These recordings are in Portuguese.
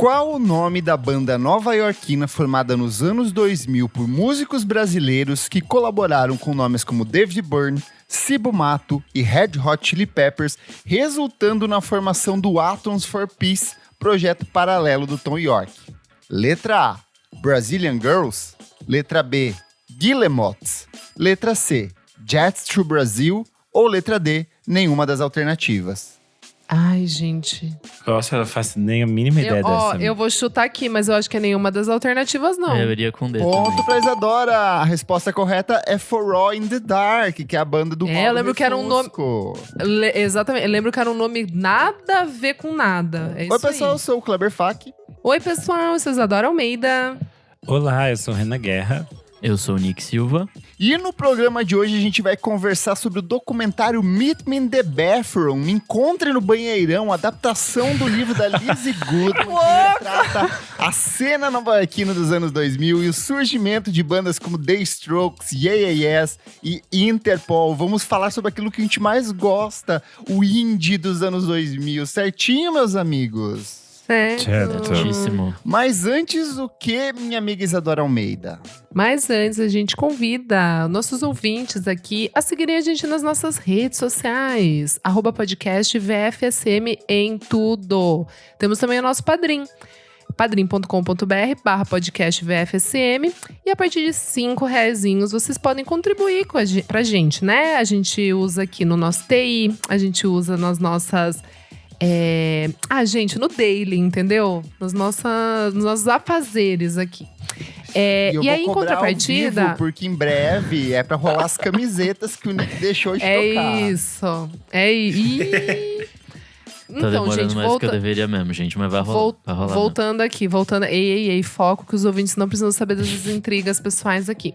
Qual o nome da banda nova-iorquina formada nos anos 2000 por músicos brasileiros que colaboraram com nomes como David Byrne, Cibo Matto e Red Hot Chili Peppers, resultando na formação do Atoms for Peace, projeto paralelo do Tom York? Letra A, Brazilian Girls. Letra B, Guillemots. Letra C, Jets to Brazil. Ou letra D, nenhuma das alternativas. Ai, gente. Nossa, eu não faço nem a mínima ideia dessa. Eu vou chutar aqui, mas eu acho que é nenhuma das alternativas, não. Eu iria com D Ponto também. pra Isadora. A resposta correta é For All in the Dark, que é a banda do Mauro eu lembro que era um nome... Refusco. Exatamente. Eu lembro que era um nome nada a ver com nada. É isso Oi, pessoal, eu aí. sou o Kleber Fak. Oi, pessoal. Eu sou Isadora Almeida. Olá, eu sou Renan Guerra. Eu sou o Nick Silva. E no programa de hoje a gente vai conversar sobre o documentário Meet Me in the Bathroom, Me Encontre no Banheirão, adaptação do livro da Lizzie Goodman, que retrata a cena nova-iorquina dos anos 2000 e o surgimento de bandas como The Strokes, Yeah Yeah Yes e Interpol. Vamos falar sobre aquilo que a gente mais gosta, o indie dos anos 2000. Certinho, meus amigos? Certo. Muitíssimo. Mas antes, o que, minha amiga Isadora Almeida? Mas antes, a gente convida nossos ouvintes aqui a seguirem a gente nas nossas redes sociais. @podcast VFSM em tudo. Temos também o nosso Padrim. padrim.com.br/podcast VFSM. E a partir de R$5 vocês podem contribuir pra gente, né? A gente usa aqui no nosso TI, a gente usa nas nossas... gente, no daily, entendeu? nos nossos afazeres aqui. E aí, em vou cobrar contrapartida. ao vivo, porque em breve é pra rolar as camisetas que o Nick deixou de tocar. Isso. Tá Então, demorando gente, mais do que eu deveria mesmo, gente. Mas vai rolar. Vai rolar voltando aqui, ei, foco, que os ouvintes não precisam saber das intrigas pessoais aqui.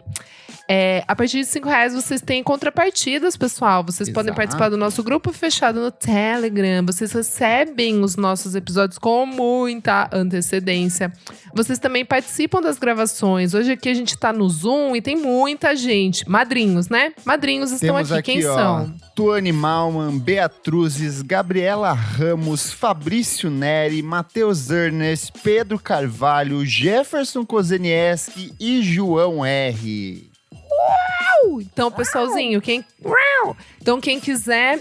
A partir de R$5 vocês têm contrapartidas, pessoal. Vocês podem participar do nosso grupo fechado no Telegram. Vocês recebem os nossos episódios com muita antecedência. Vocês também participam das gravações. Hoje aqui a gente tá no Zoom e tem muita gente. Madrinhos, né? Madrinhos estão Temos aqui. Quem ó, são? Tuane Malman, Beatruzes, Gabriela Ramos, Fabrício Neri, Matheus Ernest, Pedro Carvalho, Jefferson Kozenieski e João R. Então, pessoalzinho, quem quiser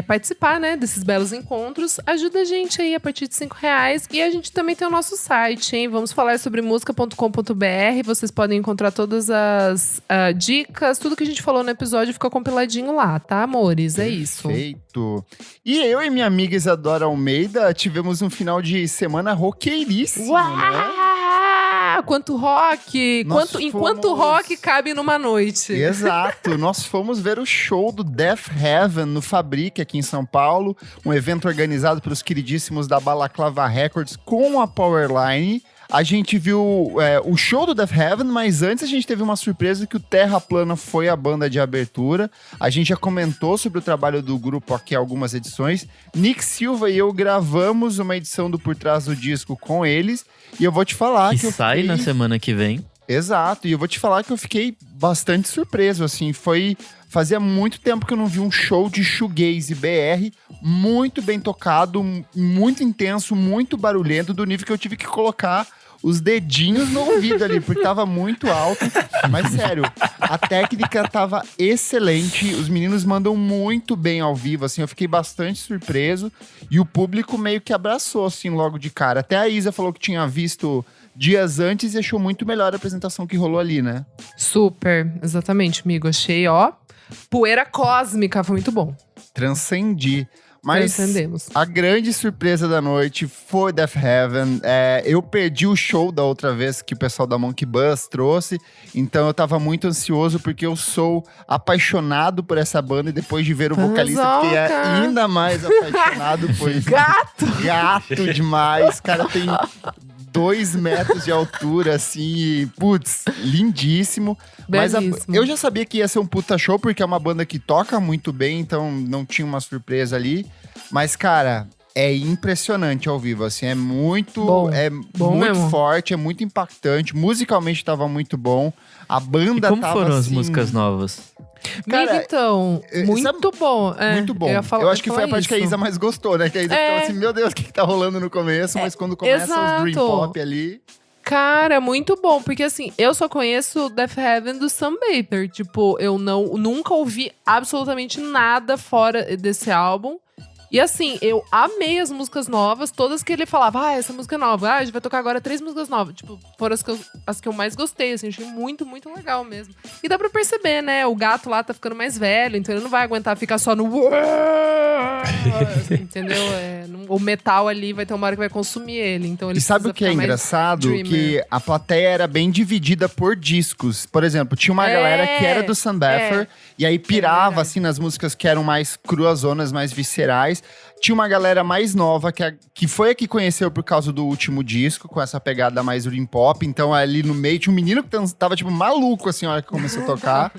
participar, né, desses belos encontros, ajuda a gente aí a partir de R$5. E a gente também tem o nosso site, hein? Vamos falar sobre música.com.br. Vocês podem encontrar todas as dicas, tudo que a gente falou no episódio fica compiladinho lá, tá, amores? É isso. Perfeito. E eu e minha amiga Isadora Almeida tivemos um final de semana roqueiríssimo, né? Quanto rock! Enquanto rock cabe numa noite. Exato. Nós fomos ver o show do Death Heaven no Fabric, aqui em São Paulo. Um evento organizado pelos queridíssimos da Balaclava Records com a Powerline. A gente viu o show do Death Heaven, mas antes a gente teve uma surpresa que o Terra Plana foi a banda de abertura. A gente já comentou sobre o trabalho do grupo aqui em algumas edições. Nick Silva e eu gravamos uma edição do Por Trás do Disco com eles. E eu vou te falar que eu sai fiquei... na semana que vem. Exato, e eu vou te falar que eu fiquei bastante surpreso, assim, fazia muito tempo que eu não vi um show de shoegaze BR muito bem tocado, muito intenso, muito barulhento, do nível que eu tive que colocar os dedinhos no ouvido ali, porque tava muito alto, mas sério, a técnica tava excelente, os meninos mandam muito bem ao vivo, assim, eu fiquei bastante surpreso, e o público meio que abraçou, assim, logo de cara, até a Isa falou que tinha visto dias antes e achou muito melhor a apresentação que rolou ali, né? Super, exatamente, amigo. Achei, poeira cósmica, foi muito bom. Transcendi. Mas Transcendemos. A grande surpresa da noite foi Death Heaven. Eu perdi o show da outra vez que o pessoal da Monkey Bus trouxe, então eu tava muito ansioso porque eu sou apaixonado por essa banda e depois de ver o vocalista fiquei ainda mais apaixonado por isso. Gato demais. O cara tem 2 metros de altura, assim, e, putz, lindíssimo. Mas eu já sabia que ia ser um puta show, porque é uma banda que toca muito bem, então não tinha uma surpresa ali. Mas, cara, é impressionante ao vivo, assim, é muito, bom muito mesmo. forte, é muito impactante, musicalmente tava muito bom. A banda E como tava, foram as assim, músicas novas? Cara, Amiga, então, muito bom. Muito bom. Eu acho que foi a parte que a Isa mais gostou, né? Que a Isa ficou assim, meu Deus, o que tá rolando no começo? Mas quando começa os Dream Pop ali… Cara, muito bom. Porque assim, eu só conheço Death Heaven do Sam Baker. Tipo, eu nunca ouvi absolutamente nada fora desse álbum. E assim, eu amei as músicas novas, todas que ele falava, essa música é nova, a gente vai tocar agora 3 músicas novas. Tipo, foram as que eu mais gostei, assim, achei muito, muito legal mesmo. E dá pra perceber, né, o gato lá tá ficando mais velho, então ele não vai aguentar ficar só no… entendeu? O metal ali vai ter uma hora que vai consumir ele, então ele… E sabe o que é engraçado? Que a plateia era bem dividida por discos. Por exemplo, tinha uma galera que era do Sam Baker, e aí pirava, assim, nas músicas que eram mais cruazonas, mais viscerais. Tinha uma galera mais nova, que foi a que conheceu por causa do último disco, com essa pegada mais Dream Pop. Então, ali no meio, tinha um menino que tava, tipo, maluco, assim, na hora que começou a tocar.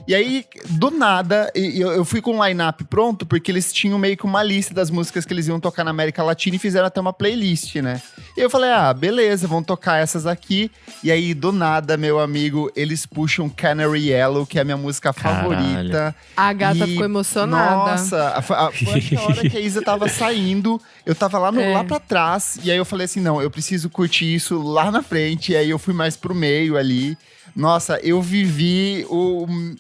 E aí, do nada, eu fui com o line-up pronto, porque eles tinham meio que uma lista das músicas que eles iam tocar na América Latina e fizeram até uma playlist, né? E eu falei, beleza, vão tocar essas aqui. E aí, do nada, meu amigo, eles puxam Canary Yellow, que é a minha música favorita. A gata ficou emocionada. Nossa, foi a hora que a Isa tava saindo, eu tava lá pra trás, e aí eu falei assim, não, eu preciso curtir isso lá na frente, e aí eu fui mais pro meio ali. Nossa, eu vivi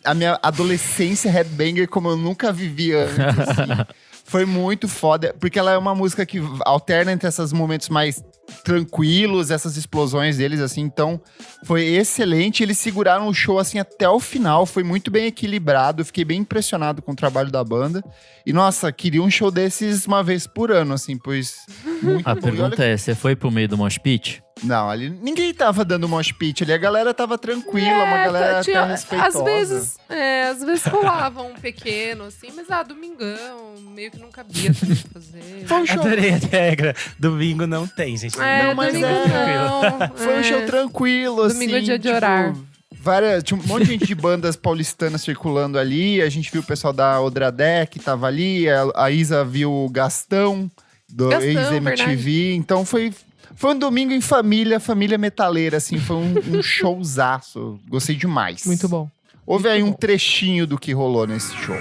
a minha adolescência headbanger como eu nunca vivi antes, assim. Foi muito foda, porque ela é uma música que alterna entre esses momentos mais tranquilos, essas explosões deles, assim. Então, foi excelente. Eles seguraram o show, assim, até o final. Foi muito bem equilibrado. Fiquei bem impressionado com o trabalho da banda. E, nossa, queria um show desses uma vez por ano, assim, pois… Muito A bom. pergunta é, você foi pro meio do mosh pit? Não, ali ninguém tava dando mosh pit ali. A galera tava tranquila, uma galera até respeitosa. Às vezes rolava um pequeno, assim, mas domingão, meio que não cabia também fazer. Foi um show… Adorei a regra. Domingo não tem, gente. Não, mas domingo não. Foi um show tranquilo, assim. Domingo é dia de orar. Tinha um monte de gente de bandas paulistanas circulando ali. A gente viu o pessoal da Odradé, que tava ali. A Isa viu o Gastão, do ex-MTV. Então foi um domingo em família metaleira, assim. Foi um showzaço. Gostei demais. Muito bom. Houve aí um trechinho do que rolou nesse show.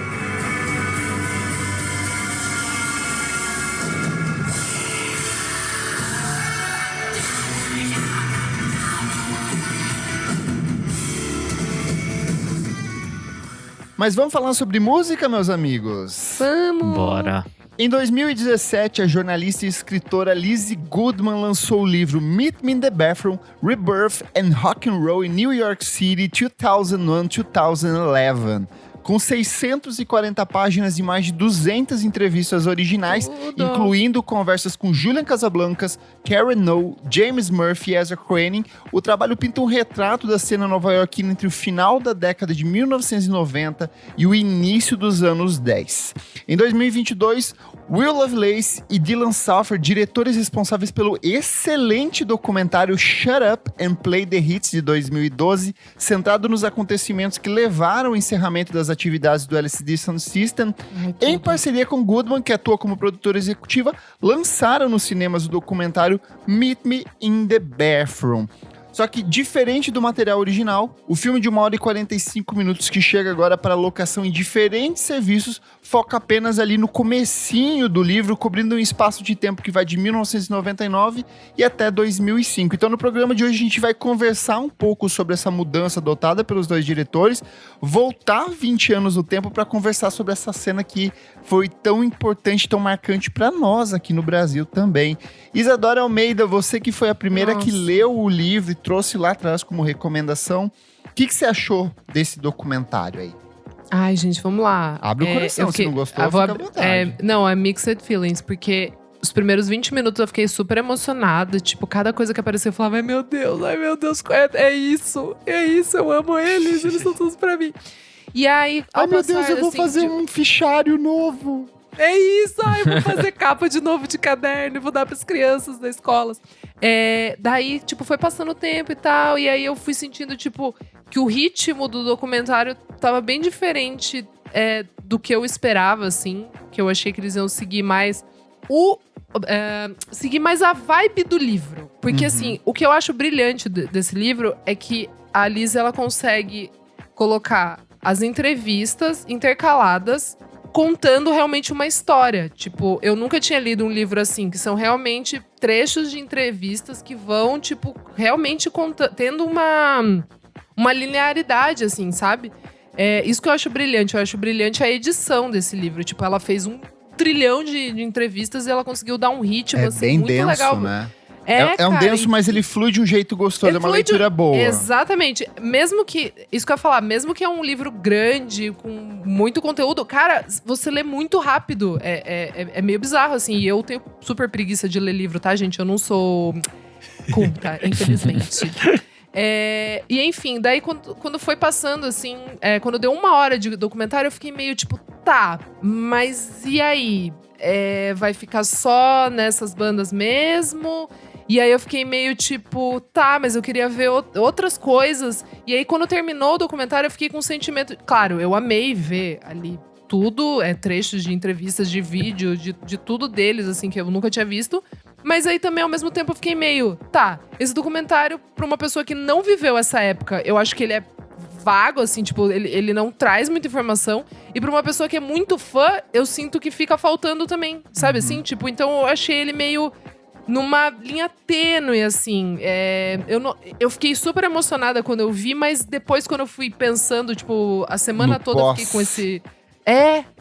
Mas vamos falar sobre música, meus amigos? Vamos! Bora! Em 2017, a jornalista e escritora Lizzie Goodman lançou o livro Meet Me in the Bathroom, Rebirth and Rock and Roll in New York City 2001-2011, com 640 páginas e mais de 200 entrevistas originais, incluindo conversas com Julian Casablancas, Karen No, James Murphy e Ezra Koenig. O trabalho pinta um retrato da cena nova-iorquina entre o final da década de 1990 e o início dos anos 10. Em 2022, Will Lovelace e Dylan Salfer, diretores responsáveis pelo excelente documentário Shut Up and Play the Hits de 2012, centrado nos acontecimentos que levaram ao encerramento das atividades do LCD Sound System, em parceria com Goodman, que atua como produtora executiva, lançaram nos cinemas o documentário Meet Me in the Bathroom. Só que, diferente do material original, o filme de 1h45 que chega agora para locação em diferentes serviços, foca apenas ali no comecinho do livro, cobrindo um espaço de tempo que vai de 1999 e até 2005. Então, no programa de hoje, a gente vai conversar um pouco sobre essa mudança adotada pelos dois diretores, voltar 20 anos no tempo para conversar sobre essa cena que foi tão importante, tão marcante para nós aqui no Brasil também. Isadora Almeida, você que foi a primeira que leu o livro e trouxe lá atrás como recomendação, o que você achou desse documentário aí? Ai, gente, vamos lá. Abre o coração, se não gostou, fica à vontade. Não, é mixed feelings, porque os primeiros 20 minutos eu fiquei super emocionada. Tipo, cada coisa que apareceu eu falava, ai meu Deus, é isso, eu amo eles são todos pra mim. E aí, ai meu Deus, eu vou fazer um fichário novo. É isso, eu vou fazer capa de novo de caderno e vou dar pras crianças da escola. Daí, tipo, foi passando o tempo e tal, e aí eu fui sentindo, tipo, que o ritmo do documentário tava bem diferente do que eu esperava, assim, que eu achei que eles iam seguir mais seguir mais a vibe do livro. Porque, assim, o que eu acho brilhante desse livro é que a Liz, ela consegue colocar as entrevistas intercaladas contando realmente uma história. Tipo, eu nunca tinha lido um livro assim, que são realmente trechos de entrevistas que vão, tipo, realmente tendo uma linearidade, assim, sabe? Isso que eu acho brilhante. Eu acho brilhante a edição desse livro. Tipo, ela fez 1 trilhão de entrevistas e ela conseguiu dar um ritmo, assim, bem muito denso, legal. né? É um cara, denso, mas ele flui de um jeito gostoso, é uma leitura boa. Exatamente. Mesmo que, isso que eu ia falar, mesmo que é um livro grande, com muito conteúdo, cara, você lê muito rápido. É meio bizarro, assim. E eu tenho super preguiça de ler livro, tá, gente? Eu não sou culta, infelizmente. E enfim, daí quando foi passando, assim, quando deu 1 hora de documentário, eu fiquei meio tipo, tá, mas e aí? Vai ficar só nessas bandas mesmo? E aí eu fiquei meio tipo, tá, mas eu queria ver outras coisas. E aí quando terminou o documentário, eu fiquei com um sentimento… Claro, eu amei ver ali tudo, trechos de entrevistas, de vídeo, de tudo deles, assim, que eu nunca tinha visto. Mas aí também, ao mesmo tempo, eu fiquei meio… Tá, esse documentário, pra uma pessoa que não viveu essa época, eu acho que ele é vago, assim, tipo, ele não traz muita informação. E pra uma pessoa que é muito fã, eu sinto que fica faltando também, sabe assim? Tipo, então eu achei ele meio… numa linha tênue, assim. Eu fiquei super emocionada quando eu vi, mas depois, quando eu fui pensando, tipo, a semana toda eu fiquei com esse…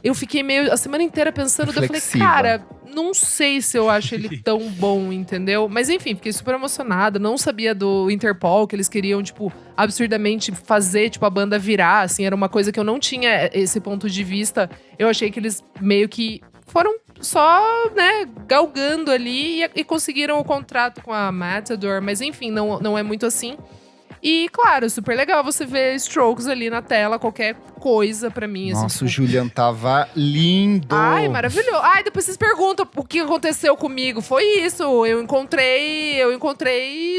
eu fiquei meio a semana inteira pensando, daí eu falei, cara, não sei se eu acho ele tão bom, entendeu? Mas enfim, fiquei super emocionada. Não sabia do Interpol, que eles queriam, tipo, absurdamente fazer, tipo, a banda virar, assim. Era uma coisa que eu não tinha esse ponto de vista. Eu achei que eles meio que foram só, né, galgando ali e conseguiram o contrato com a Matador. Mas enfim, não é muito assim. E, claro, super legal você ver Strokes ali na tela, qualquer coisa pra mim. Nossa, assim, o Julian tava lindo. Ai, maravilhoso. Ai, depois vocês perguntam o que aconteceu comigo. Foi isso, eu encontrei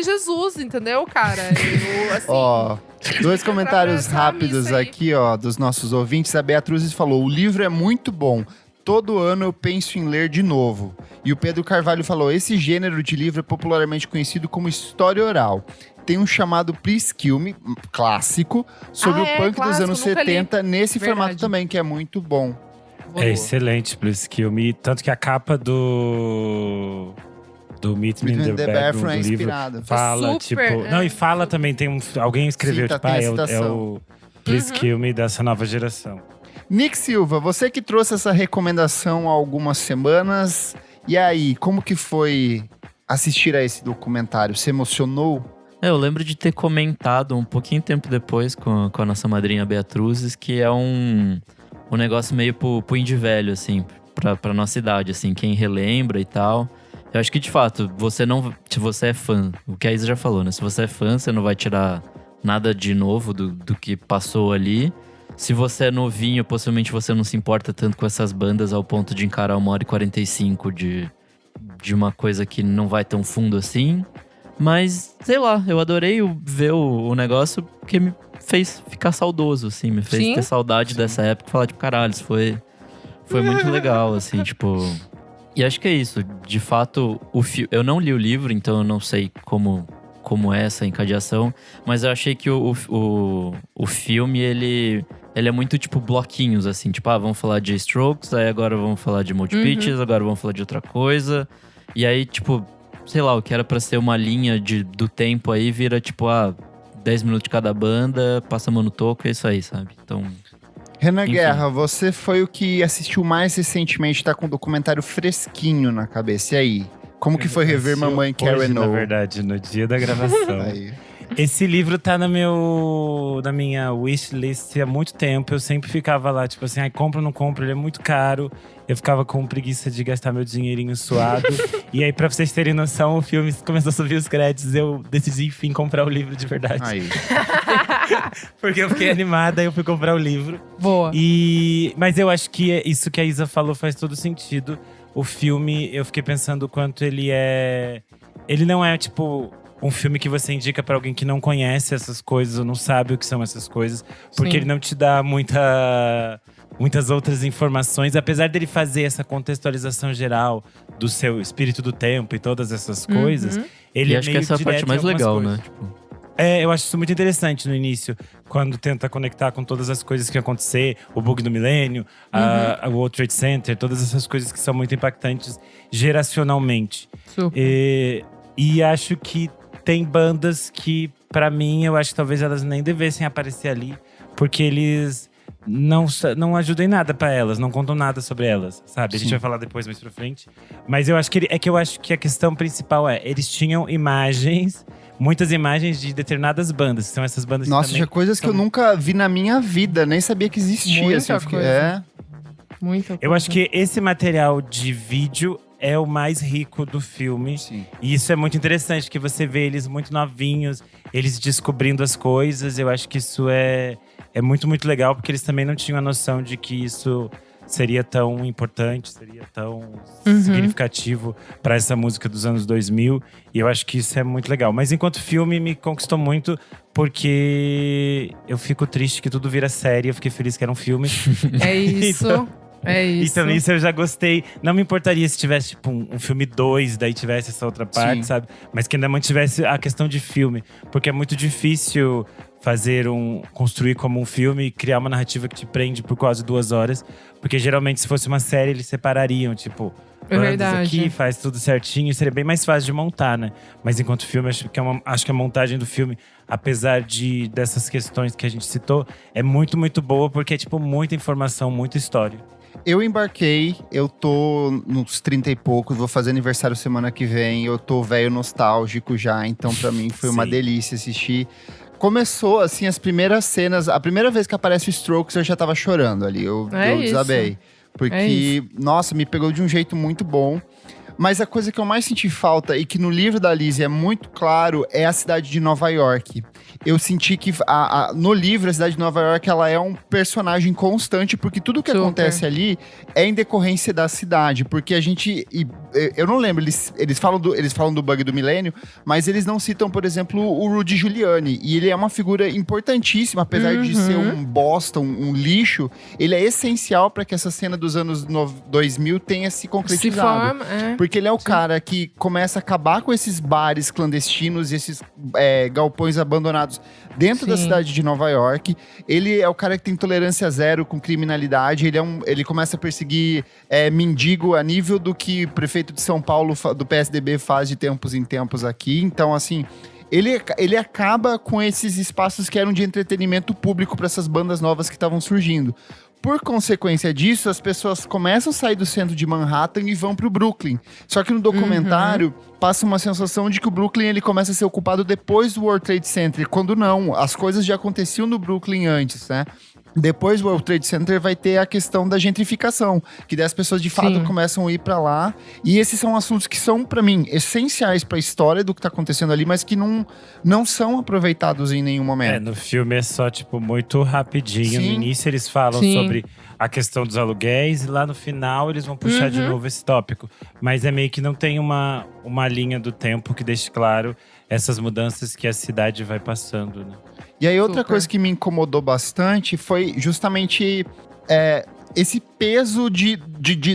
Jesus, entendeu, cara? Eu, assim… Ó, 2 comentários essa rápidos missa aí. aqui, ó, dos nossos ouvintes. A Beatriz falou, o livro é muito bom. Todo ano eu penso em ler de novo. E o Pedro Carvalho falou, esse gênero de livro é popularmente conhecido como história oral. Tem um chamado Please Kill Me, clássico, sobre o punk dos anos 70, nesse formato também, que é muito bom. É excelente, Please Kill Me. Tanto que a capa do Meet Me in the Bedroom do livro fala, Não, e fala também, alguém escreveu, Cita, é o Please Kill Me dessa nova geração. Nick Silva, você que trouxe essa recomendação há algumas semanas, e aí, como que foi assistir a esse documentário? Se emocionou? Eu lembro de ter comentado um pouquinho tempo depois com a nossa madrinha Beatruzes, que é um negócio meio pro indie velho, assim, pra nossa idade, assim, quem relembra e tal. Eu acho que, de fato, se você é fã, o que a Isa já falou, né? Se você é fã, você não vai tirar nada de novo do que passou ali. Se você é novinho, possivelmente você não se importa tanto com essas bandas ao ponto de encarar 1h45 de uma coisa que não vai tão fundo assim. Mas, sei lá, eu adorei ver o negócio porque me fez ficar saudoso, assim. Me fez ter saudade dessa época e falar, tipo, caralho, isso foi muito legal, assim, tipo… E acho que é isso. De fato, eu não li o livro, então eu não sei como é essa encadeação. Mas eu achei que o filme, ele é muito, tipo, bloquinhos, assim. Tipo, vamos falar de Strokes, aí agora vamos falar de Multi Pitches, agora vamos falar de outra coisa. E aí, tipo… sei lá, o que era pra ser uma linha do tempo aí, vira tipo, 10 minutos de cada banda, passa a mão no toco, é isso aí, sabe? Então… Renan Guerra, você foi o que assistiu mais recentemente, tá com um documentário fresquinho na cabeça. E aí? Como que foi rever Mamãe Karen Na verdade, no dia da gravação. Aí. Esse livro tá na minha wishlist há muito tempo. Eu sempre ficava lá, tipo assim, compro ou não compro, ele é muito caro. Eu ficava com preguiça de gastar meu dinheirinho suado. E aí, pra vocês terem noção, o filme começou a subir os créditos. Eu decidi, enfim, comprar o livro de verdade. Aí. Porque eu fiquei animada e eu fui comprar o livro. Boa. Mas eu acho que isso que a Isa falou faz todo sentido. O filme, eu fiquei pensando o quanto ele é… Ele não é, tipo… um filme que você indica pra alguém que não conhece essas coisas ou não sabe o que são essas coisas. Porque ele não te dá muitas outras informações. Apesar dele fazer essa contextualização geral do seu espírito do tempo e todas essas coisas, ele e acho que essa é a parte mais legal, né? Tipo… Eu acho isso muito interessante no início, quando tenta conectar com todas as coisas que iam acontecer, o bug do milênio, o World Trade Center, todas essas coisas que são muito impactantes geracionalmente. Super. E acho que tem bandas que, pra mim, eu acho que talvez elas nem devessem aparecer ali, porque eles não ajudam em nada pra elas, não contam nada sobre elas, sabe? A gente vai falar depois, mais pra frente. Mas eu acho que eu acho que a questão principal eles tinham imagens, muitas imagens de determinadas bandas. São essas bandas Nossa, que também tinha coisas que eu nunca vi na minha vida, nem sabia que existia. Muita assim, eu fiquei- coisa. Muita Eu coisa. acho que esse material de vídeo é o mais rico do filme. Sim. E isso é muito interessante, que você vê eles muito novinhos, eles descobrindo as coisas. Eu acho que isso é muito, muito legal, porque eles também não tinham a noção de que isso seria tão importante, seria tão significativo para essa música dos anos 2000. E eu acho que isso é muito legal. Mas enquanto filme, me conquistou muito, porque eu fico triste que tudo vira série. Eu fiquei feliz que era um filme. É isso. É isso. Então, nisso eu já gostei. Não me importaria se tivesse, tipo, um filme 2, daí tivesse essa outra parte, Sim. sabe? Mas que ainda mantivesse a questão de filme. Porque é muito difícil construir como um filme e criar uma narrativa que te prende por quase 2 horas. Porque geralmente, se fosse uma série, eles separariam, tipo… É bandas verdade. aqui, faz tudo certinho. Seria bem mais fácil de montar, né? Mas enquanto filme, acho que a montagem do filme, apesar dessas questões que a gente citou, é muito, muito boa. Porque é, tipo, muita informação, muita história. Eu embarquei, eu tô nos 30 e poucos, vou fazer aniversário semana que vem, eu tô velho nostálgico já, então pra mim foi uma Sim. delícia assistir. Começou, assim, as primeiras cenas, a primeira vez que aparece o Strokes eu já tava chorando ali, eu É desabei. isso. Porque, nossa, me pegou de um jeito muito bom. Mas a coisa que eu mais senti falta e que no livro da Lizzie é muito claro é a cidade de Nova York. Eu senti que no livro a cidade de Nova York ela é um personagem constante porque tudo que Super. acontece ali é em decorrência da cidade. Porque a gente… eu não lembro, eles falam do bug do milênio, mas eles não citam, por exemplo, o Rudy Giuliani. E ele é uma figura importantíssima, apesar de ser um bosta, um lixo. Ele é essencial para que essa cena dos anos 2000 tenha se Se concretizado. forma, Porque ele é o cara que começa a acabar com esses bares clandestinos e esses galpões abandonados dentro da Sim. cidade de Nova York. Ele é o cara que tem tolerância zero com criminalidade. Ele começa a perseguir mendigo a nível do que o prefeito de São Paulo, do PSDB, faz de tempos em tempos aqui. Então, assim… Ele acaba com esses espaços que eram de entretenimento público para essas bandas novas que estavam surgindo. Por consequência disso, as pessoas começam a sair do centro de Manhattan e vão pro Brooklyn. Só que no documentário passa uma sensação de que o Brooklyn ele começa a ser ocupado depois do World Trade Center, quando não, as coisas já aconteciam no Brooklyn antes, né? Depois do World Trade Center vai ter a questão da gentrificação, que daí as pessoas de fato Sim. começam a ir pra lá. E esses são assuntos que são, pra mim, essenciais pra história do que tá acontecendo ali, mas que não são aproveitados em nenhum momento. No filme é só, tipo, muito rapidinho. Sim. No início eles falam Sim. sobre a questão dos aluguéis e lá no final eles vão puxar de novo esse tópico. Mas é meio que não tem uma linha do tempo que deixe claro essas mudanças que a cidade vai passando, né? E aí outra Super. coisa que me incomodou bastante foi justamente esse peso de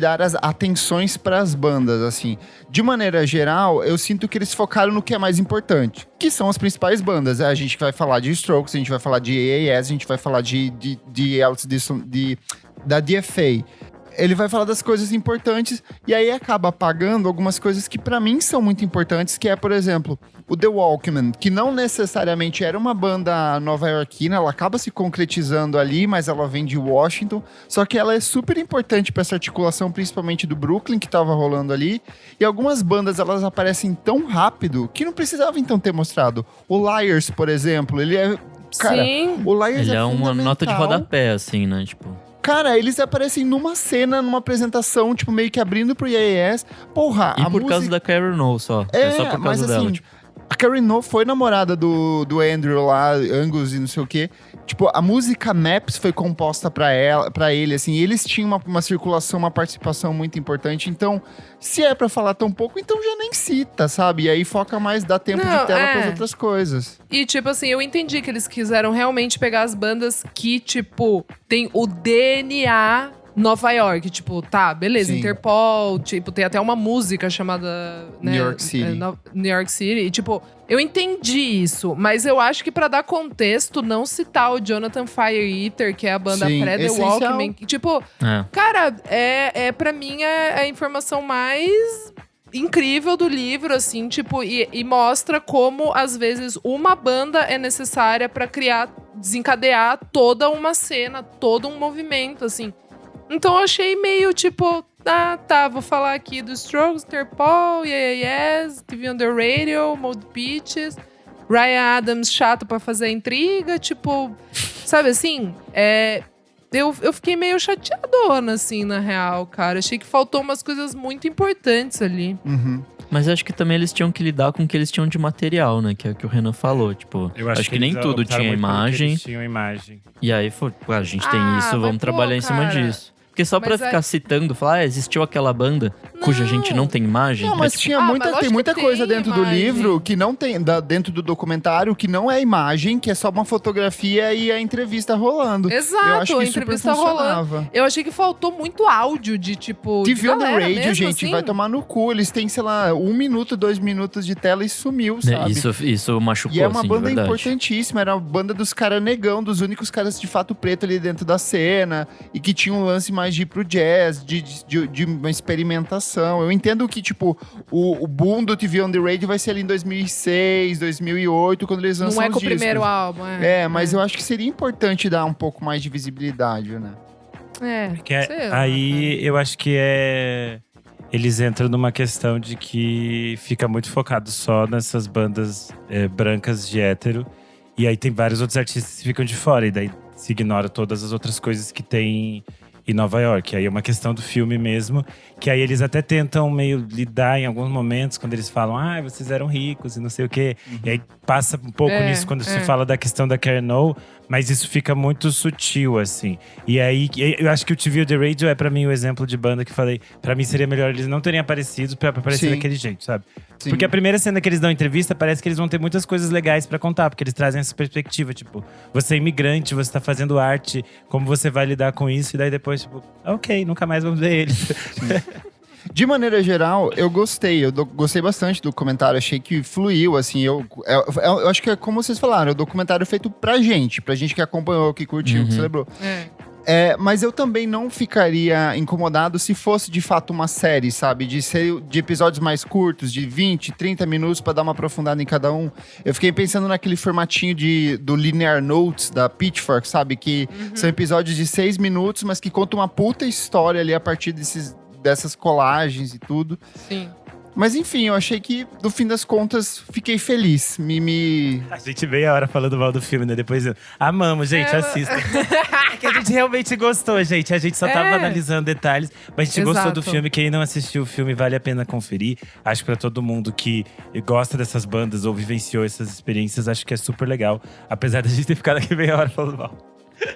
dar as atenções para as bandas, assim. De maneira geral, eu sinto que eles focaram no que é mais importante, que são as principais bandas. A gente vai falar de Strokes, a gente vai falar de AAS, a gente vai falar da DFA. Ele vai falar das coisas importantes e aí acaba apagando algumas coisas que pra mim são muito importantes, que é, por exemplo, o The Walkmen, que não necessariamente era uma banda nova-iorquina, ela acaba se concretizando ali, mas ela vem de Washington, só que ela é super importante pra essa articulação, principalmente do Brooklyn, que tava rolando ali, e algumas bandas, elas aparecem tão rápido que não precisava então ter mostrado. O Liars, por exemplo, ele é… Cara, Sim. o Liars Ele é uma fundamental. nota de rodapé, assim, né? Tipo, Cara, eles aparecem numa cena, numa apresentação, tipo, meio que abrindo pro IAS. Porra, e a por música… causa da Carrie No só. É só por mas causa dela, assim, tipo. a Carrie No foi namorada do Andrew lá, Angus e não sei o quê. Tipo, a música Maps foi composta pra ele, assim. E eles tinham uma circulação, uma participação muito importante. Então, se é pra falar tão pouco, então já nem cita, sabe? E aí foca mais, dá tempo Não, de tela pras outras coisas. E, tipo assim, eu entendi que eles quiseram realmente pegar as bandas que, tipo, tem o DNA Nova York, tipo, tá, beleza, Sim. Interpol, tipo, tem até uma música chamada, né, New York City. New York City, e tipo, eu entendi isso, mas eu acho que pra dar contexto, não citar o Jonathan Fire Eater, que é a banda Sim, pré-The essencial. Walkman, que, tipo, cara, pra mim é a informação mais incrível do livro, assim, tipo, e mostra como, às vezes, uma banda é necessária pra desencadear toda uma cena, todo um movimento, assim. Então eu achei meio, tipo, tá, vou falar aqui do Strokes, Interpol, Yeah, Yes, TV on the Radio, Mold Pitches, Ryan Adams chato pra fazer a intriga, tipo, sabe assim? Eu fiquei meio chateadona, assim, na real, cara. Achei que faltou umas coisas muito importantes ali. Uhum. Mas eu acho que também eles tinham que lidar com o que eles tinham de material, né? Que é o que o Renan falou. Tipo, Eu acho que nem eles tudo optaram tinha muito pelo que imagem. eles tinham imagem. E aí, a gente tem isso, mas vamos trabalhar em cima cara, disso. Porque só pra mas ficar citando, falar, existiu aquela banda cuja gente não tem imagem. Não, mas tipo, tinha mas lógico tem muita que coisa tem dentro do imagem. livro que não tem, dentro do documentário, que não é imagem, que é só uma fotografia e a entrevista rolando. Exato, Eu acho que a super entrevista rolando. funcionava. Eu achei que faltou muito áudio de, tipo, de TV on the galera Radio, mesmo, gente, assim. vai tomar no cu. Eles têm, sei lá, 1 minuto, 2 minutos de tela e sumiu, sabe? Isso machucou, E é uma assim, banda de verdade. importantíssima, era a banda dos caras negão, dos únicos caras de fato preto ali dentro da cena, e que tinha um lance mais de ir pro jazz, de uma experimentação. Eu entendo que, tipo, o boom do TV on the Radio vai ser ali em 2006, 2008, quando eles lançam Não é os com o discos. primeiro álbum, Mas eu acho que seria importante dar um pouco mais de visibilidade, né? sei lá, Aí eu acho que eles entram numa questão de que fica muito focado só nessas bandas brancas de hétero. E aí tem vários outros artistas que ficam de fora. E daí se ignora todas as outras coisas que tem em Nova York. Aí é uma questão do filme mesmo. Que aí eles até tentam meio lidar em alguns momentos. Quando eles falam, vocês eram ricos e não sei o quê. E aí passa um pouco nisso quando se fala da questão da Karen O. Mas isso fica muito sutil, assim. E aí, eu acho que o TV on the Radio é pra mim o exemplo de banda que falei. Pra mim seria melhor eles não terem aparecido pra aparecer Sim. daquele jeito, sabe? Sim. Porque a primeira cena que eles dão entrevista, parece que eles vão ter muitas coisas legais pra contar. Porque eles trazem essa perspectiva, tipo… Você é imigrante, você tá fazendo arte. Como você vai lidar com isso? E daí depois, tipo… Ok, nunca mais vamos ver eles. De maneira geral, eu gostei. Eu gostei bastante do documentário. Achei que fluiu, assim. Eu acho que é como vocês falaram. É um documentário feito pra gente que acompanhou, que curtiu, que celebrou. Mas eu também não ficaria incomodado se fosse de fato uma série, sabe? De episódios mais curtos, de 20, 30 minutos pra dar uma aprofundada em cada um. Eu fiquei pensando naquele formatinho do Linear Notes da Pitchfork, sabe? Que são episódios de 6 minutos, mas que contam uma puta história ali a partir dessas colagens e tudo. Sim. Mas enfim, eu achei que, no fim das contas, fiquei feliz. A gente meia hora falando mal do filme, né? Depois amamos, gente, assista. É que a gente realmente gostou, gente. A gente só tava analisando detalhes. Mas a gente gostou do filme. Quem não assistiu o filme, vale a pena conferir. Acho que pra todo mundo que gosta dessas bandas ou vivenciou essas experiências, acho que é super legal. Apesar da gente ter ficado aqui meia hora falando mal.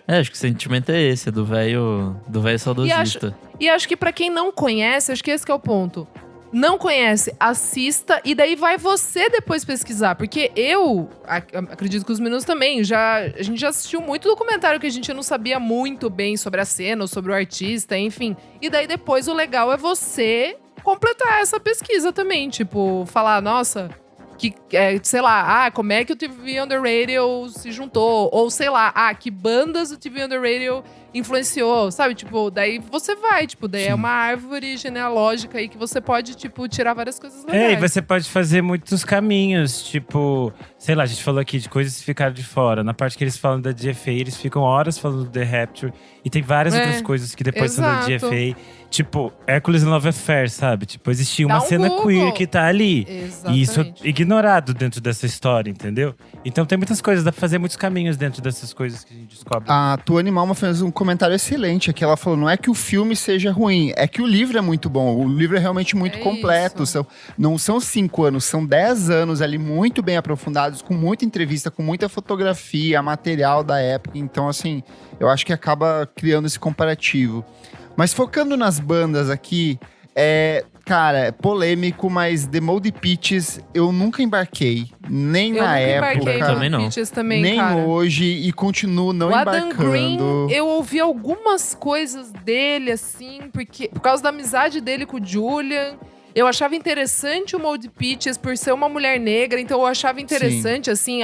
Acho que o sentimento é esse, do velho saudosista. E acho que pra quem não conhece, acho que esse que é o ponto. Não conhece, assista e daí vai você depois pesquisar. Porque eu acredito que os meninos também, a gente já assistiu muito documentário que a gente não sabia muito bem sobre a cena ou sobre o artista, enfim. E daí depois o legal é você completar essa pesquisa também. Tipo, falar, nossa… sei lá, como é que o TV on the Radio se juntou? Ou sei lá, que bandas o TV on the Radio influenciou, sabe? Tipo, daí você vai, tipo, daí é uma árvore genealógica aí que você pode, tipo, tirar várias coisas legais. E você pode fazer muitos caminhos, tipo… Sei lá, a gente falou aqui de coisas que ficaram de fora. Na parte que eles falam da GFA, eles ficam horas falando do The Rapture. E tem várias outras coisas que depois são da GFA. Tipo, Hercules and Love Affair, sabe? Tipo, existia uma cena queer que tá ali. Exatamente. E isso é ignorado dentro dessa história, entendeu? Então tem muitas coisas, dá pra fazer muitos caminhos dentro dessas coisas que a gente descobre. A Tuane Malma fez um comentário excelente aqui. Ela falou, não é que o filme seja ruim, é que o livro é muito bom. O livro é realmente muito completo. Não são 5 anos, são 10 anos ali muito bem aprofundados, com muita entrevista, com muita fotografia, material da época. Então, assim, eu acho que acaba criando esse comparativo. Mas focando nas bandas aqui, Cara, é polêmico, mas The Moldy Peaches eu nunca embarquei. Nem na época. Eu também não. Também, nem cara. hoje e continuo não o Adam embarcando. Green, eu ouvi algumas coisas dele, assim, por causa da amizade dele com o Julian. Eu achava interessante o Moldy Peaches por ser uma mulher negra, então eu achava interessante, assim,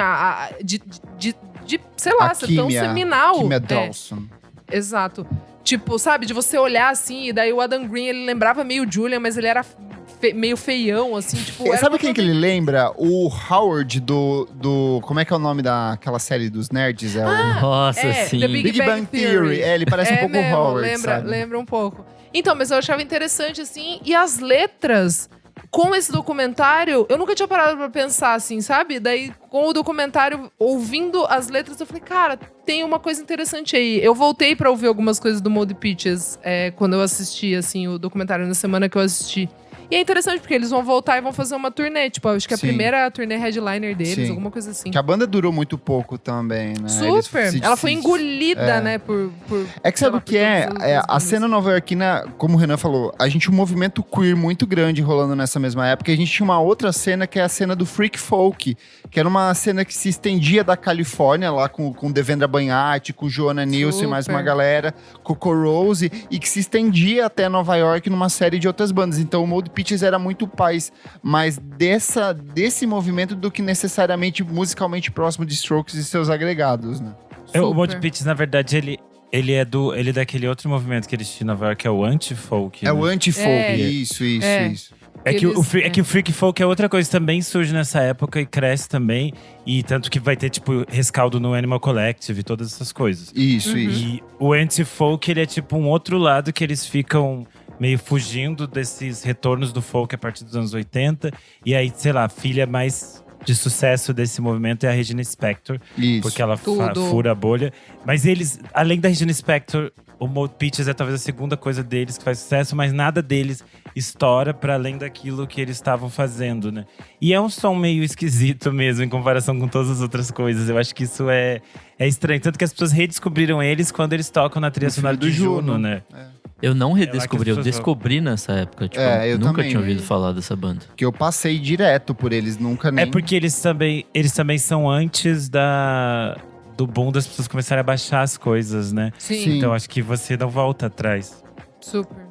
sei lá, ser tão seminal. Kimia Dawson. Exato. Tipo, sabe, de você olhar assim, e daí o Adam Green, ele lembrava meio Julian, mas ele era meio feião, assim, tipo… Sabe quem que ele lembra? O Howard do… Como é que é o nome daquela série dos nerds? Nossa, sim. The Big Bang Theory. Ele parece um pouco mesmo, o Howard, lembra um pouco. Então, mas eu achava interessante, assim, e as letras… Com esse documentário, eu nunca tinha parado pra pensar, assim, sabe? Daí, com o documentário, ouvindo as letras, eu falei, cara, tem uma coisa interessante aí. Eu voltei pra ouvir algumas coisas do Moldy Peaches quando eu assisti, assim, o documentário na semana que eu assisti. E é interessante, porque eles vão voltar e vão fazer uma turnê. Tipo, acho que é a primeira turnê headliner deles, Sim. alguma coisa assim. Que a banda durou muito pouco também, né? Super! Ela foi engolida, né, por É que sabe o que a cena nova-iorquina, como o Renan falou, a gente tinha um movimento queer muito grande rolando nessa mesma época. E a gente tinha uma outra cena, que é a cena do Freak Folk, que era uma cena que se estendia da Califórnia, lá com Devendra Banhart, com Joanna Nilsson e mais uma galera, Coco Rose, e que se estendia até Nova York numa série de outras bandas. Então o Moldy Peaches era muito mais desse movimento do que necessariamente musicalmente próximo de Strokes e seus agregados, né? O Moldy Peaches, na verdade, ele é daquele outro movimento que eles tinham em Nova York, que é o anti-folk. É o anti-folk, isso. É que o Freak Folk é outra coisa, também surge nessa época e cresce também. E tanto que vai ter, tipo, rescaldo no Animal Collective e todas essas coisas. Isso. E o anti-folk, ele é tipo um outro lado que eles ficam meio fugindo desses retornos do folk a partir dos anos 80. E aí, sei lá, a filha mais de sucesso desse movimento é a Regina Spektor. Isso. Porque ela fura a bolha. Mas eles, além da Regina Spektor, o Moldy Peaches é talvez a segunda coisa deles que faz sucesso, mas nada deles estoura para além daquilo que eles estavam fazendo, né? E é um som meio esquisito mesmo, em comparação com todas as outras coisas. Eu acho que isso é estranho. Tanto que as pessoas redescobriram eles quando eles tocam na trilha sonora do Juno, né? Eu não redescobri, eu descobri nessa época. Tipo, eu nunca também. tinha ouvido falar dessa banda. Que eu passei direto por eles, nunca nem… É porque eles também são antes do boom das pessoas começarem a baixar as coisas, né? Sim. Então acho que você não volta atrás. Super.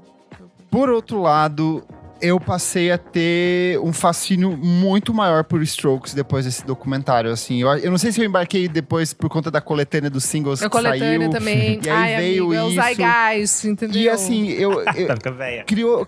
Por outro lado, eu passei a ter um fascínio muito maior por Strokes depois desse documentário, assim. Eu não sei se eu embarquei depois por conta da coletânea dos singles que saiu. A coletânea também. E aí veio amigo, isso. É o Zeitgeist, entendeu? E assim,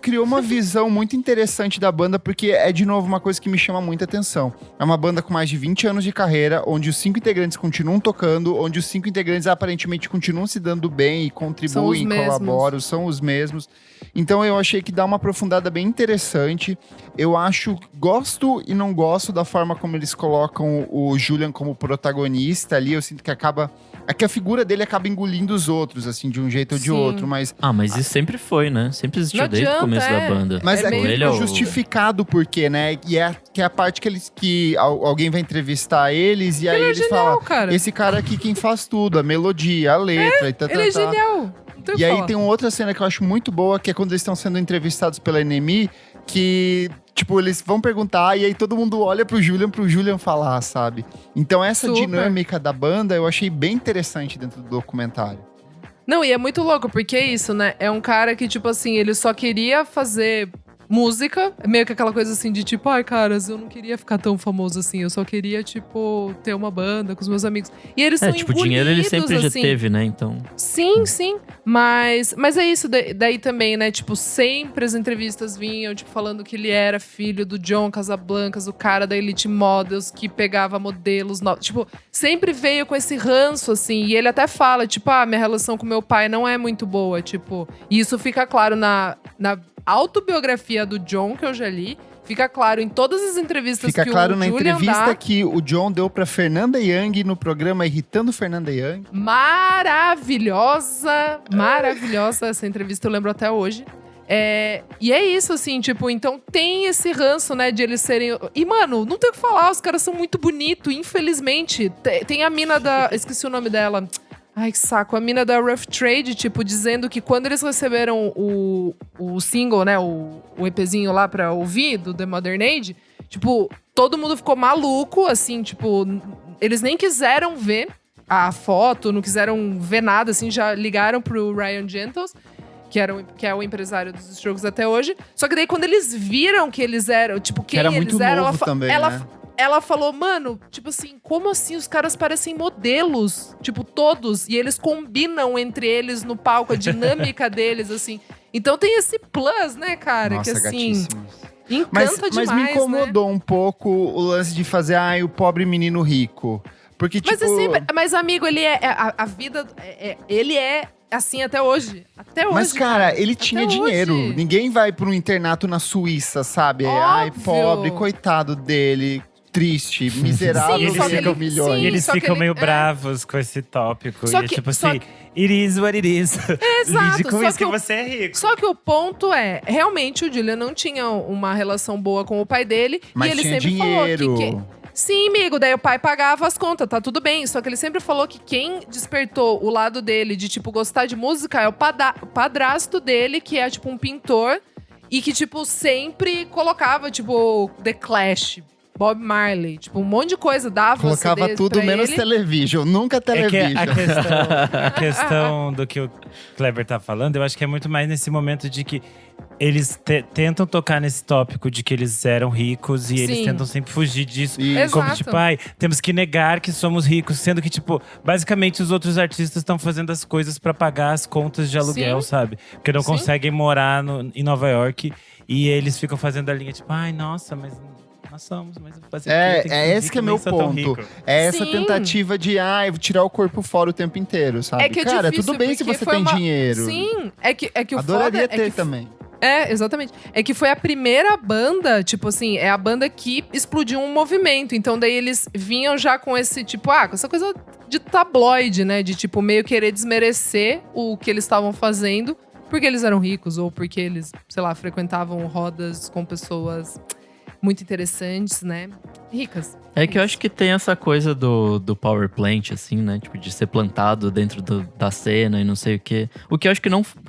criou uma visão muito interessante da banda, porque é, de novo, uma coisa que me chama muita atenção. É uma banda com mais de 20 anos de carreira, onde os 5 integrantes continuam tocando, onde os 5 integrantes aparentemente continuam se dando bem e contribuem, colaboram, são os mesmos. Então eu achei que dá uma aprofundada bem interessante. Eu gosto e não gosto da forma como eles colocam o Julian como protagonista ali. Eu sinto que a figura dele acaba engolindo os outros, assim, de um jeito ou de outro, mas… Mas isso sempre foi, né? Sempre existiu desde o começo da banda. Mas é justificado por quê, né? E que é a parte que alguém vai entrevistar eles e aí eles falam… Esse cara aqui quem faz tudo, a melodia, a letra e tal. Ele é genial. E aí tem uma outra cena que eu acho muito boa, que é quando eles estão sendo entrevistados pela NME, que, tipo, eles vão perguntar e aí todo mundo olha pro Julian falar, sabe? Então essa dinâmica da banda eu achei bem interessante dentro do documentário. Não, e é muito louco, porque é isso, né? É um cara que, tipo assim, ele só queria fazer música, meio que aquela coisa assim de tipo, ai, caras, eu não queria ficar tão famoso assim, eu só queria, tipo, ter uma banda com os meus amigos. E eles são tipo, dinheiro ele sempre já assim. teve, né, então… Sim. Mas é isso daí também, né, tipo, sempre as entrevistas vinham, tipo, falando que ele era filho do John Casablancas, o cara da Elite Models, que pegava modelos novos, tipo, sempre veio com esse ranço, assim, e ele até fala, tipo, minha relação com meu pai não é muito boa, tipo, e isso fica claro na autobiografia do John, que eu já li. Fica claro em todas as entrevistas que o Julian dá. Fica claro na entrevista que o John deu pra Fernanda Young no programa Irritando Fernanda Young. Maravilhosa essa entrevista, eu lembro até hoje. E é isso, assim, tipo, então tem esse ranço, né, de eles serem… E, mano, não tem o que falar, os caras são muito bonitos, infelizmente. Tem a mina da… Esqueci o nome dela. Ai, que saco. A mina da Rough Trade, tipo, dizendo que quando eles receberam o single, né? O EPzinho lá pra ouvir, do The Modern Age, tipo, todo mundo ficou maluco, assim, tipo… Eles nem quiseram ver a foto, não quiseram ver nada, assim, já ligaram pro Ryan Gentles, que é o empresário dos Strokes até hoje. Só que daí, quando eles viram que eles eram, tipo, quem era eles muito eram… novo também, né? Ela falou, mano, tipo assim, como assim? Os caras parecem modelos, tipo, todos. E eles combinam entre eles no palco, a dinâmica deles, assim. Então tem esse plus, né, cara? Nossa, que assim, gatíssimos. encanta demais, mas me incomodou né? um pouco o lance de fazer, o pobre menino rico. Porque, Mas, tipo… mas amigo, ele a vida… ele é assim até hoje. Até hoje. Mas, cara, ele tinha Até dinheiro. hoje. Ninguém vai pra um internato na Suíça, sabe? Ai, Óbvio. pobre, coitado dele. Triste, miserável, Sim, só que ganhando ele- milhões. sim, E eles só que ficam ele- meio é. bravos com esse tópico. Só e que- é tipo só assim, it is what it is. Exato, Lide com só isso que que o- você é rico. Só que o ponto é, realmente o Julian não tinha uma relação boa com o pai dele. Mas e ele tinha sempre dinheiro. falou que… Sim, amigo, daí o pai pagava as contas, tá tudo bem. Só que ele sempre falou que quem despertou o lado dele de, tipo, gostar de música é o padrasto dele, que é, tipo, um pintor. E que, tipo, sempre colocava, tipo, The Clash, Bob Marley. Tipo, um monte de coisa, dava Colocava CDs tudo pra menos ele. television. Nunca É que television. a questão do que o Kleber tá falando, eu acho que é muito mais nesse momento de que eles tentam tocar nesse tópico de que eles eram ricos e eles Sim. tentam sempre fugir disso. Isso. Como, Exato. tipo, temos que negar que somos ricos, sendo que, tipo, basicamente os outros artistas estão fazendo as coisas pra pagar as contas de aluguel, Sim. sabe? Porque não Sim. conseguem morar em Nova York e eles ficam fazendo a linha, tipo, nossa, mas nós somos, mas fazer o quê? Tem É fingir esse que é nem meu sou tão ponto. rico. É essa Sim. tentativa de, eu vou tirar o corpo fora o tempo inteiro, sabe? É que é Cara, difícil, tudo bem se porque você foi tem uma… dinheiro. Sim, é que o Adoraria foda ter é que também. É, exatamente. É que foi a primeira banda, tipo assim, é a banda que explodiu um movimento. Então daí eles vinham já com esse, tipo, com essa coisa de tabloide, né? De, tipo, meio querer desmerecer o que eles estavam fazendo porque eles eram ricos ou porque eles, sei lá, frequentavam rodas com pessoas muito interessantes, né? Ricas. É que eu acho que tem essa coisa do power plant, assim, né? Tipo, de ser plantado dentro da cena e não sei o quê. O que eu acho que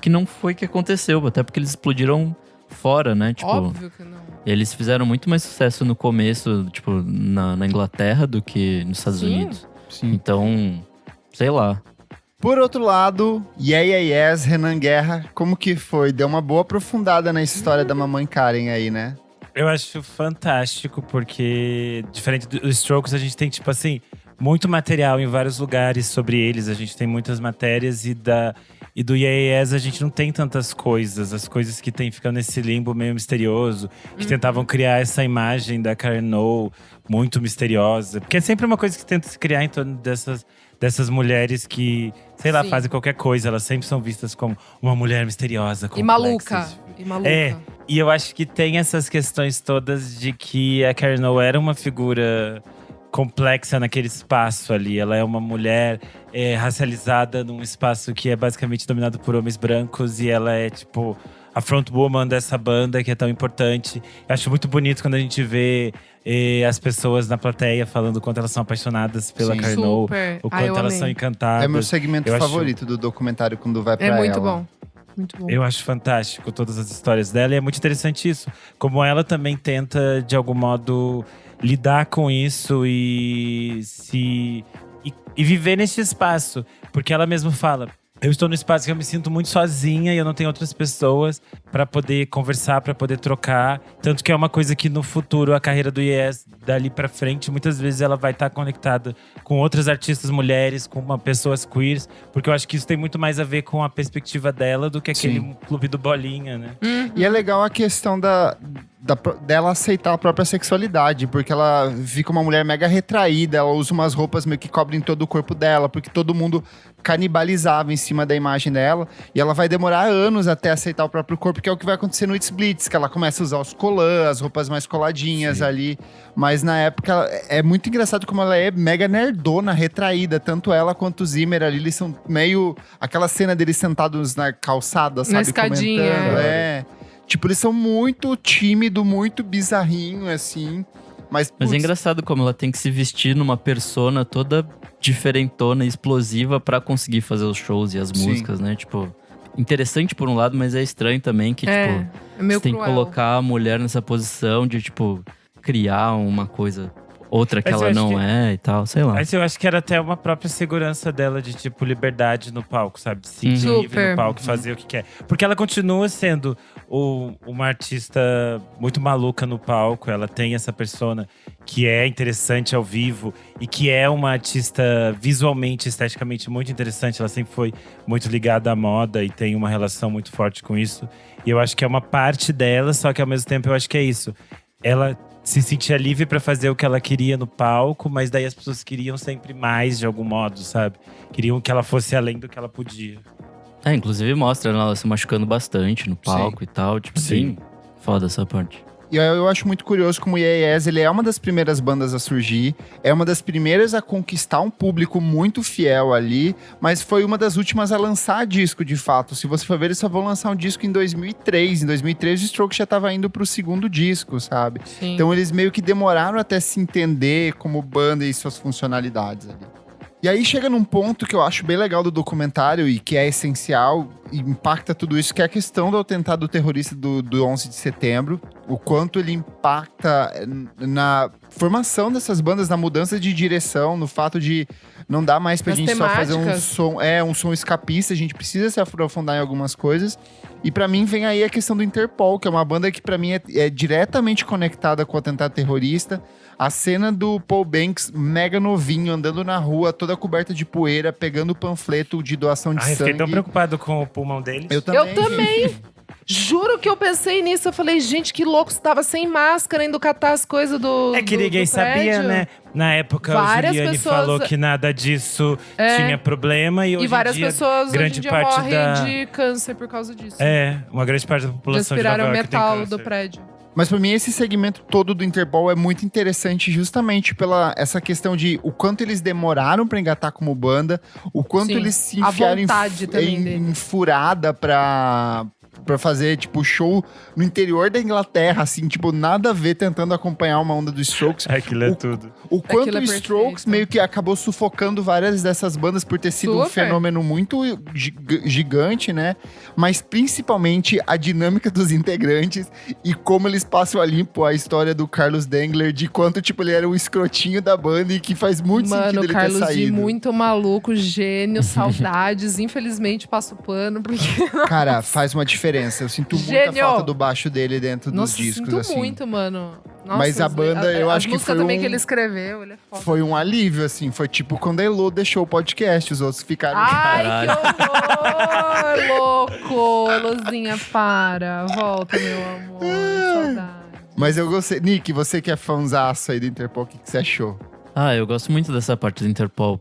não foi que aconteceu, até porque eles explodiram fora, né? Tipo, Óbvio que não. eles fizeram muito mais sucesso no começo, tipo, na Inglaterra do que nos Estados Sim. Unidos. Sim. Então, sei lá. Por outro lado, Yes, Renan Guerra, como que foi? Deu uma boa aprofundada na história da Mamãe Karen aí, né? Eu acho fantástico, porque diferente dos Strokes, a gente tem, tipo assim, muito material em vários lugares sobre eles. A gente tem muitas matérias e do Yes a gente não tem tantas coisas. As coisas que tem ficam nesse limbo meio misterioso. Que tentavam criar essa imagem da Karen O muito misteriosa. Porque é sempre uma coisa que tenta se criar em torno dessas mulheres que, sei lá, Sim. fazem qualquer coisa. Elas sempre são vistas como uma mulher misteriosa, E complexa. maluca. E maluca. É, e eu acho que tem essas questões todas de que a Karen O era uma figura complexa naquele espaço ali. Ela é uma mulher racializada num espaço que é basicamente dominado por homens brancos. E ela é, tipo, a frontwoman dessa banda que é tão importante. Eu acho muito bonito quando a gente vê as pessoas na plateia falando o quanto elas são apaixonadas pela Sim. Karen O. Super. O Ah, quanto eu elas amei. são encantadas. É meu segmento eu acho- favorito do documentário quando vai pra É muito ela. bom. Muito bom. Eu acho fantástico todas as histórias dela e é muito interessante isso. Como ela também tenta, de algum modo, lidar com isso e viver nesse espaço. Porque ela mesma fala… Eu estou num espaço que eu me sinto muito sozinha e eu não tenho outras pessoas para poder conversar, para poder trocar. Tanto que é uma coisa que no futuro, a carreira do Yes, dali para frente, muitas vezes ela vai estar conectada com outras artistas mulheres, com pessoas queers. Porque eu acho que isso tem muito mais a ver com a perspectiva dela do que aquele Sim. clube do Bolinha, né? E é legal a questão dela aceitar a própria sexualidade, porque ela fica uma mulher mega retraída, ela usa umas roupas meio que cobrem todo o corpo dela, porque todo mundo canibalizava em cima da imagem dela, e ela vai demorar anos até aceitar o próprio corpo, que é o que vai acontecer no It's Blitz, que ela começa a usar os colãs, as roupas mais coladinhas ali, mas na época é muito engraçado como ela é mega nerdona, retraída, tanto ela quanto o Zimmer ali, eles são meio… aquela cena deles sentados na calçada, sabe? escadinha, comentando, Tipo, eles são muito tímido, muito bizarrinho, assim. Mas Mas é putz, engraçado como ela tem que se vestir numa persona toda diferentona, explosiva pra conseguir fazer os shows e as músicas, né? Tipo, interessante por um lado, mas é estranho também que, tipo, meio você tem que cruel. colocar a mulher nessa posição de, tipo, criar uma coisa, outra que Mas eu ela acho não que- é e tal, sei lá. Mas eu acho que era até uma própria segurança dela de, tipo, liberdade no palco, sabe? De se sentir livre Super. no palco e fazer o que quer. Porque ela continua sendo uma artista muito maluca no palco. Ela tem essa persona que é interessante ao vivo e que é uma artista visualmente, esteticamente muito interessante. Ela sempre foi muito ligada à moda e tem uma relação muito forte com isso. E eu acho que é uma parte dela, só que ao mesmo tempo eu acho que é isso. Ela se sentia livre pra fazer o que ela queria no palco, mas daí as pessoas queriam sempre mais de algum modo, sabe? Queriam que ela fosse além do que ela podia. Inclusive mostra ela se machucando bastante no palco e tal. Tipo, Sim. bem foda essa parte. E eu acho muito curioso como o Yes, ele é uma das primeiras bandas a surgir, é uma das primeiras a conquistar um público muito fiel ali, mas foi uma das últimas a lançar disco, de fato. Se você for ver, eles só vão lançar um disco em 2003. Em 2003, o Strokes já estava indo pro segundo disco, sabe? Sim. Então eles meio que demoraram até se entender como banda e suas funcionalidades ali. E aí chega num ponto que eu acho bem legal do documentário e que é essencial e impacta tudo isso, que é a questão do atentado terrorista do 11 de setembro. O quanto ele impacta na formação dessas bandas, na mudança de direção, no fato de não dá mais pra Nas gente só fazer um temáticas. som, um som escapista, a gente precisa se aprofundar em algumas coisas. E pra mim vem aí a questão do Interpol, que é uma banda que pra mim é diretamente conectada com o atentado terrorista. A cena do Paul Banks, mega novinho, andando na rua, toda coberta de poeira, pegando panfleto de doação de Ai, eu sangue. fiquei tão preocupado com o pulmão dele. Eu também. Eu também. Juro que eu pensei nisso. Eu falei, gente, que louco. Você tava sem máscara, indo catar as coisas do É que ninguém do sabia, prédio. né? Na época, Várias o Giuliani pessoas- falou que nada disso É. tinha problema. E hoje E várias em dia, pessoas hoje grande em dia parte morrem da... de câncer por causa disso. Uma grande parte da população de Respiraram Nova York tem metal câncer. do prédio. Mas pra mim esse segmento todo do Interpol é muito interessante justamente pela essa questão de o quanto eles demoraram pra engatar como banda, o quanto Sim, eles se a enfiaram vontade também em deles. furada pra fazer, tipo, show no interior da Inglaterra, assim, tipo, nada a ver tentando acompanhar uma onda dos Strokes. Aquilo é tudo. O quanto Aquilo é o Strokes perfeito. meio que acabou sufocando várias dessas bandas por ter sido um Super. fenômeno muito gigante, né? Mas principalmente a dinâmica dos integrantes e como eles passam a limpo a história do Carlos Dengler, de quanto, tipo, ele era o escrotinho da banda e que faz muito sentido Mano, ele Carlos ter D, saído. muito maluco, gênio, saudades. Infelizmente, passo pano, porque… Cara, faz uma diferença. Eu sinto muita Gênio! falta do baixo dele dentro dos Nossa, discos, sinto assim. muito, mano. Nossa, Mas a banda, eu acho que As músicas foi também um- que ele escreveu, ele é foda. Foi um alívio, assim. Foi tipo quando a Elo deixou o podcast, os outros ficaram… Ai, que horror, louco! Luzinha, para. Volta, meu amor. Saudade. Mas eu gostei. Nick, você que é fãzaço aí do Interpol, o que você achou? Eu gosto muito dessa parte do Interpol.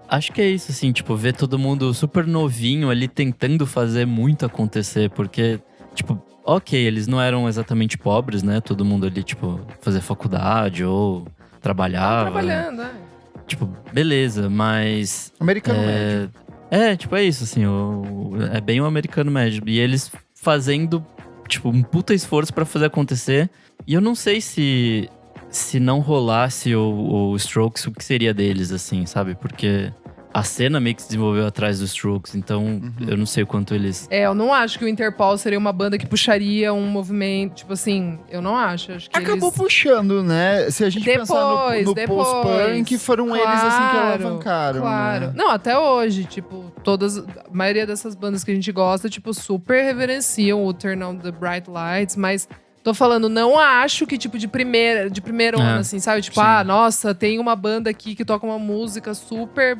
Acho que é isso, assim, tipo, ver todo mundo super novinho ali tentando fazer muito acontecer, porque, tipo, ok, eles não eram exatamente pobres, né? Todo mundo ali, tipo, fazia faculdade ou trabalhava. Trabalhando, né? Tipo, beleza, mas. Americano médio. Tipo, é isso, assim, é bem o americano médio. E eles fazendo, tipo, um puta esforço pra fazer acontecer. E eu não sei se não rolasse o Strokes, o que seria deles, assim, sabe? Porque a cena meio que se desenvolveu atrás dos Strokes, então eu não sei o quanto eles… Eu não acho que o Interpol seria uma banda que puxaria um movimento, tipo assim, eu não acho. Acho que Acabou eles… puxando, né? Se a gente pensar no Depois. post-punk, foram eles assim que alavancaram, Claro. né? Não, até hoje, tipo, a maioria dessas bandas que a gente gosta, tipo, super reverenciam o Turn On The Bright Lights, mas… Tô falando, não acho que, tipo, de primeiro ano, assim, sabe? Tipo, sim. nossa, tem uma banda aqui que toca uma música super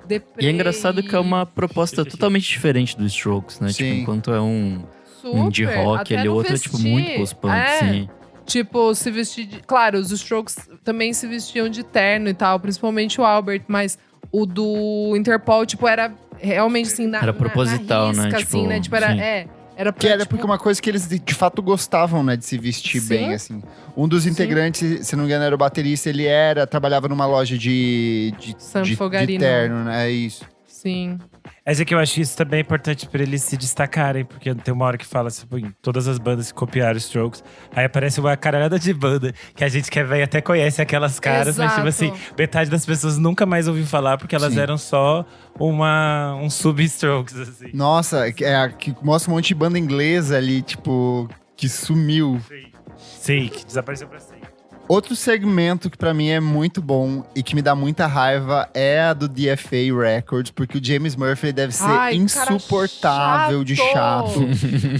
deprê. E é engraçado que é uma proposta totalmente diferente dos Strokes, né? Sim. Tipo, enquanto é um super, indie rock, até ali, o no outro é, tipo, vestir. muito post-punk, sim. Tipo, se vestir de… Claro, os Strokes também se vestiam de terno e tal, principalmente o Albert, mas o do Interpol, tipo, era realmente assim, Era proposital, na risca, né? assim, né? Tipo, sim. era pra, Que era tipo, porque uma coisa que eles de fato gostavam, né? De se vestir Sim. bem, assim. Um dos integrantes, se não me engano, era o baterista, ele trabalhava numa loja de San de Fogarino. terno, né? É isso. Sim. É que eu acho que isso também é importante pra eles se destacarem, porque tem uma hora que fala assim, em todas as bandas que copiaram os Strokes, aí aparece uma caralhada de banda que a gente que é velho até conhece aquelas caras, mas tipo assim, metade das pessoas nunca mais ouviu falar porque elas eram só um sub-Strokes, assim. Nossa, que mostra um monte de banda inglesa ali, tipo, que sumiu. Sim, que desapareceu pra sempre. Outro segmento que pra mim é muito bom e que me dá muita raiva é a do DFA Records, porque o James Murphy deve ser insuportável de chato.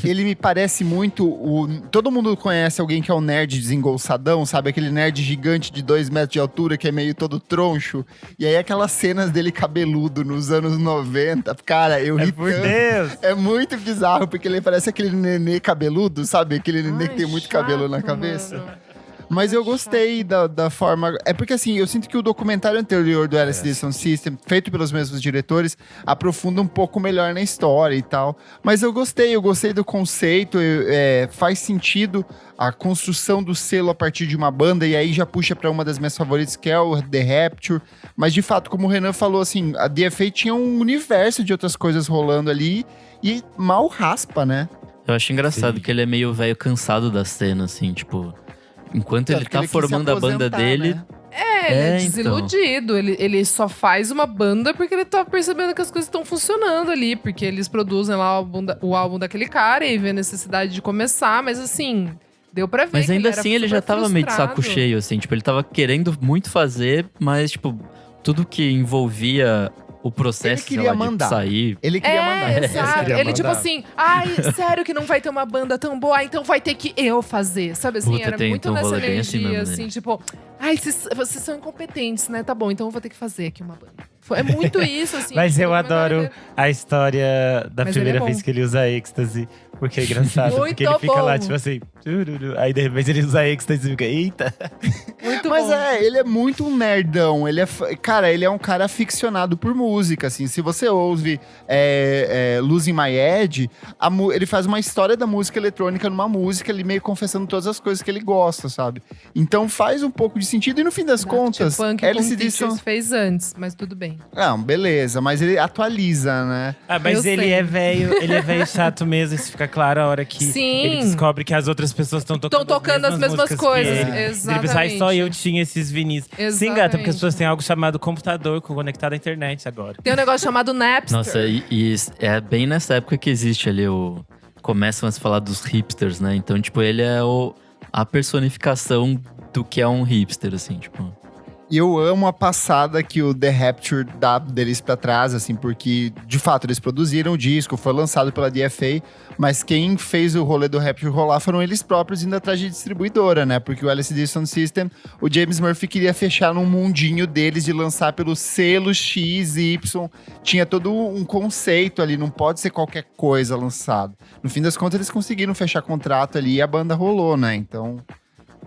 Ele me parece muito todo mundo conhece alguém que é um nerd desengolçadão, sabe? Aquele nerd gigante de 2 metros de altura que é meio todo troncho. E aí aquelas cenas dele cabeludo nos anos 90, cara, eu ri por Deus! É muito bizarro, porque ele parece aquele nenê cabeludo, sabe? Aquele nenê que tem muito cabelo na cabeça. Mano. Mas eu gostei da forma… É porque assim, eu sinto que o documentário anterior do LCD Sound System, feito pelos mesmos diretores, aprofunda um pouco melhor na história e tal. Mas eu gostei do conceito, faz sentido a construção do selo a partir de uma banda, e aí já puxa pra uma das minhas favoritas, que é o The Rapture. Mas de fato, como o Renan falou, assim, a DFA tinha um universo de outras coisas rolando ali, e mal raspa, né? Eu acho engraçado que ele é meio velho cansado da cena, assim, tipo… Enquanto ele tá formando a banda dele… Né? Ele é desiludido. Então. Ele só faz uma banda porque ele tá percebendo que as coisas estão funcionando ali. Porque eles produzem lá o álbum daquele cara e vê a necessidade de começar. Mas assim, deu pra ver. Mas ainda assim ele já tava meio de saco cheio, assim. Tipo, ele tava querendo muito fazer, mas tipo, tudo que envolvia… O processo, ele queria mandar. De sair. Ele queria mandar. Exato. Ele tipo assim, sério que não vai ter uma banda tão boa? Então vai ter que eu fazer. Sabe assim, Puta, era muito nessa energia, assim, tipo… vocês são incompetentes, né? Tá bom, então eu vou ter que fazer aqui uma banda. É muito isso, assim. Mas eu adoro a história da primeira vez que ele usa êxtase. Porque é engraçado, porque ele fica lá, tipo assim… Aí de repente ele usa êxtase e fica, eita! Muito Mas bom. ele é muito um nerdão. Ele é um cara aficionado por música, assim. Se você ouve Losing My Edge, ele faz uma história da música eletrônica numa música, ele meio confessando todas as coisas que ele gosta, sabe? Então faz um pouco de sentido. E no fim das contas, LCD fez antes, mas tudo bem. Não, beleza. Mas ele atualiza, né? Mas ele é velho chato mesmo. Isso fica claro a hora que ele descobre que as outras pessoas estão tocando as mesmas coisas. Exatamente. Ele pensa, só eu tinha esses vinis. Exatamente. Sim, gata, porque as pessoas têm algo chamado computador conectado à internet agora. Tem um negócio chamado Napster. Nossa, e é bem nessa época que existe ali começam a se falar dos hipsters, né? Então, tipo, ele é a personificação do que é um hipster, assim, tipo… E eu amo a passada que o The Rapture dá deles pra trás, assim, porque, de fato, eles produziram o disco, foi lançado pela DFA, mas quem fez o rolê do Rapture rolar foram eles próprios indo atrás de distribuidora, né? Porque o LCD Sound System, o James Murphy queria fechar num mundinho deles de lançar pelo selo X e Y. Tinha todo um conceito ali, não pode ser qualquer coisa lançado. No fim das contas, eles conseguiram fechar contrato ali e a banda rolou, né? Então,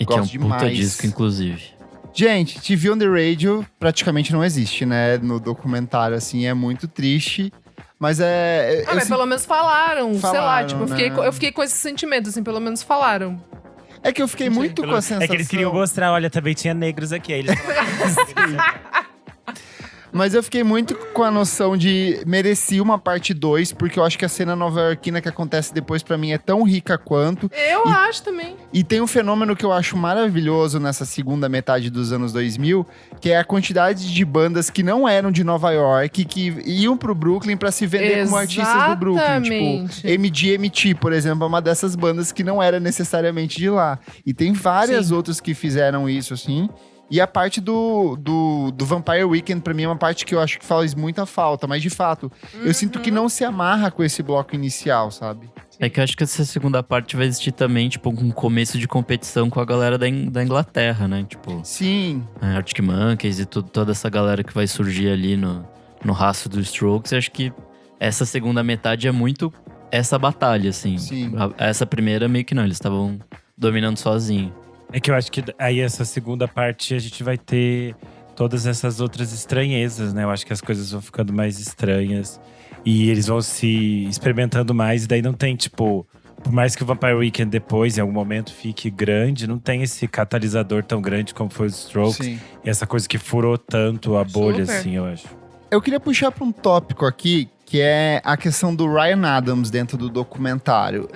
e que é um demais. puta disco, inclusive. Gente, TV on the Radio praticamente não existe, né? No documentário, assim, é muito triste. Mas mas pelo menos falaram, sei lá, tipo, né? eu fiquei com esse sentimento, assim, pelo menos falaram. É que eu fiquei muito com a sensação… É que eles queriam mostrar, olha, também tinha negros aqui. Aí eles Mas eu fiquei muito com a noção de merecia uma parte 2, porque eu acho que a cena nova-iorquina que acontece depois, pra mim, é tão rica quanto. Eu acho também. E tem um fenômeno que eu acho maravilhoso nessa segunda metade dos anos 2000, que é a quantidade de bandas que não eram de Nova York, que iam pro Brooklyn pra se vender como artistas do Brooklyn. Tipo, MGMT, por exemplo, é uma dessas bandas que não era necessariamente de lá. E tem várias outras que fizeram isso, assim… E a parte do Vampire Weekend, pra mim, é uma parte que eu acho que faz muita falta. Mas, de fato, eu sinto que não se amarra com esse bloco inicial, sabe? É que eu acho que essa segunda parte vai existir também, tipo, um começo de competição com a galera da Inglaterra, né? Tipo… Sim. Arctic Monkeys e toda essa galera que vai surgir ali no rastro dos Strokes. Eu acho que essa segunda metade é muito essa batalha, assim. Sim. Essa primeira, meio que não. Eles estavam dominando sozinho. É que eu acho que aí essa segunda parte a gente vai ter todas essas outras estranhezas, né? Eu acho que as coisas vão ficando mais estranhas. E eles vão se experimentando mais. E daí não tem, tipo… Por mais que o Vampire Weekend depois, em algum momento, fique grande, não tem esse catalisador tão grande como foi os Strokes. Sim. E essa coisa que furou tanto a bolha, Super. assim, eu acho. Eu queria puxar pra um tópico aqui que é a questão do Ryan Adams dentro do documentário.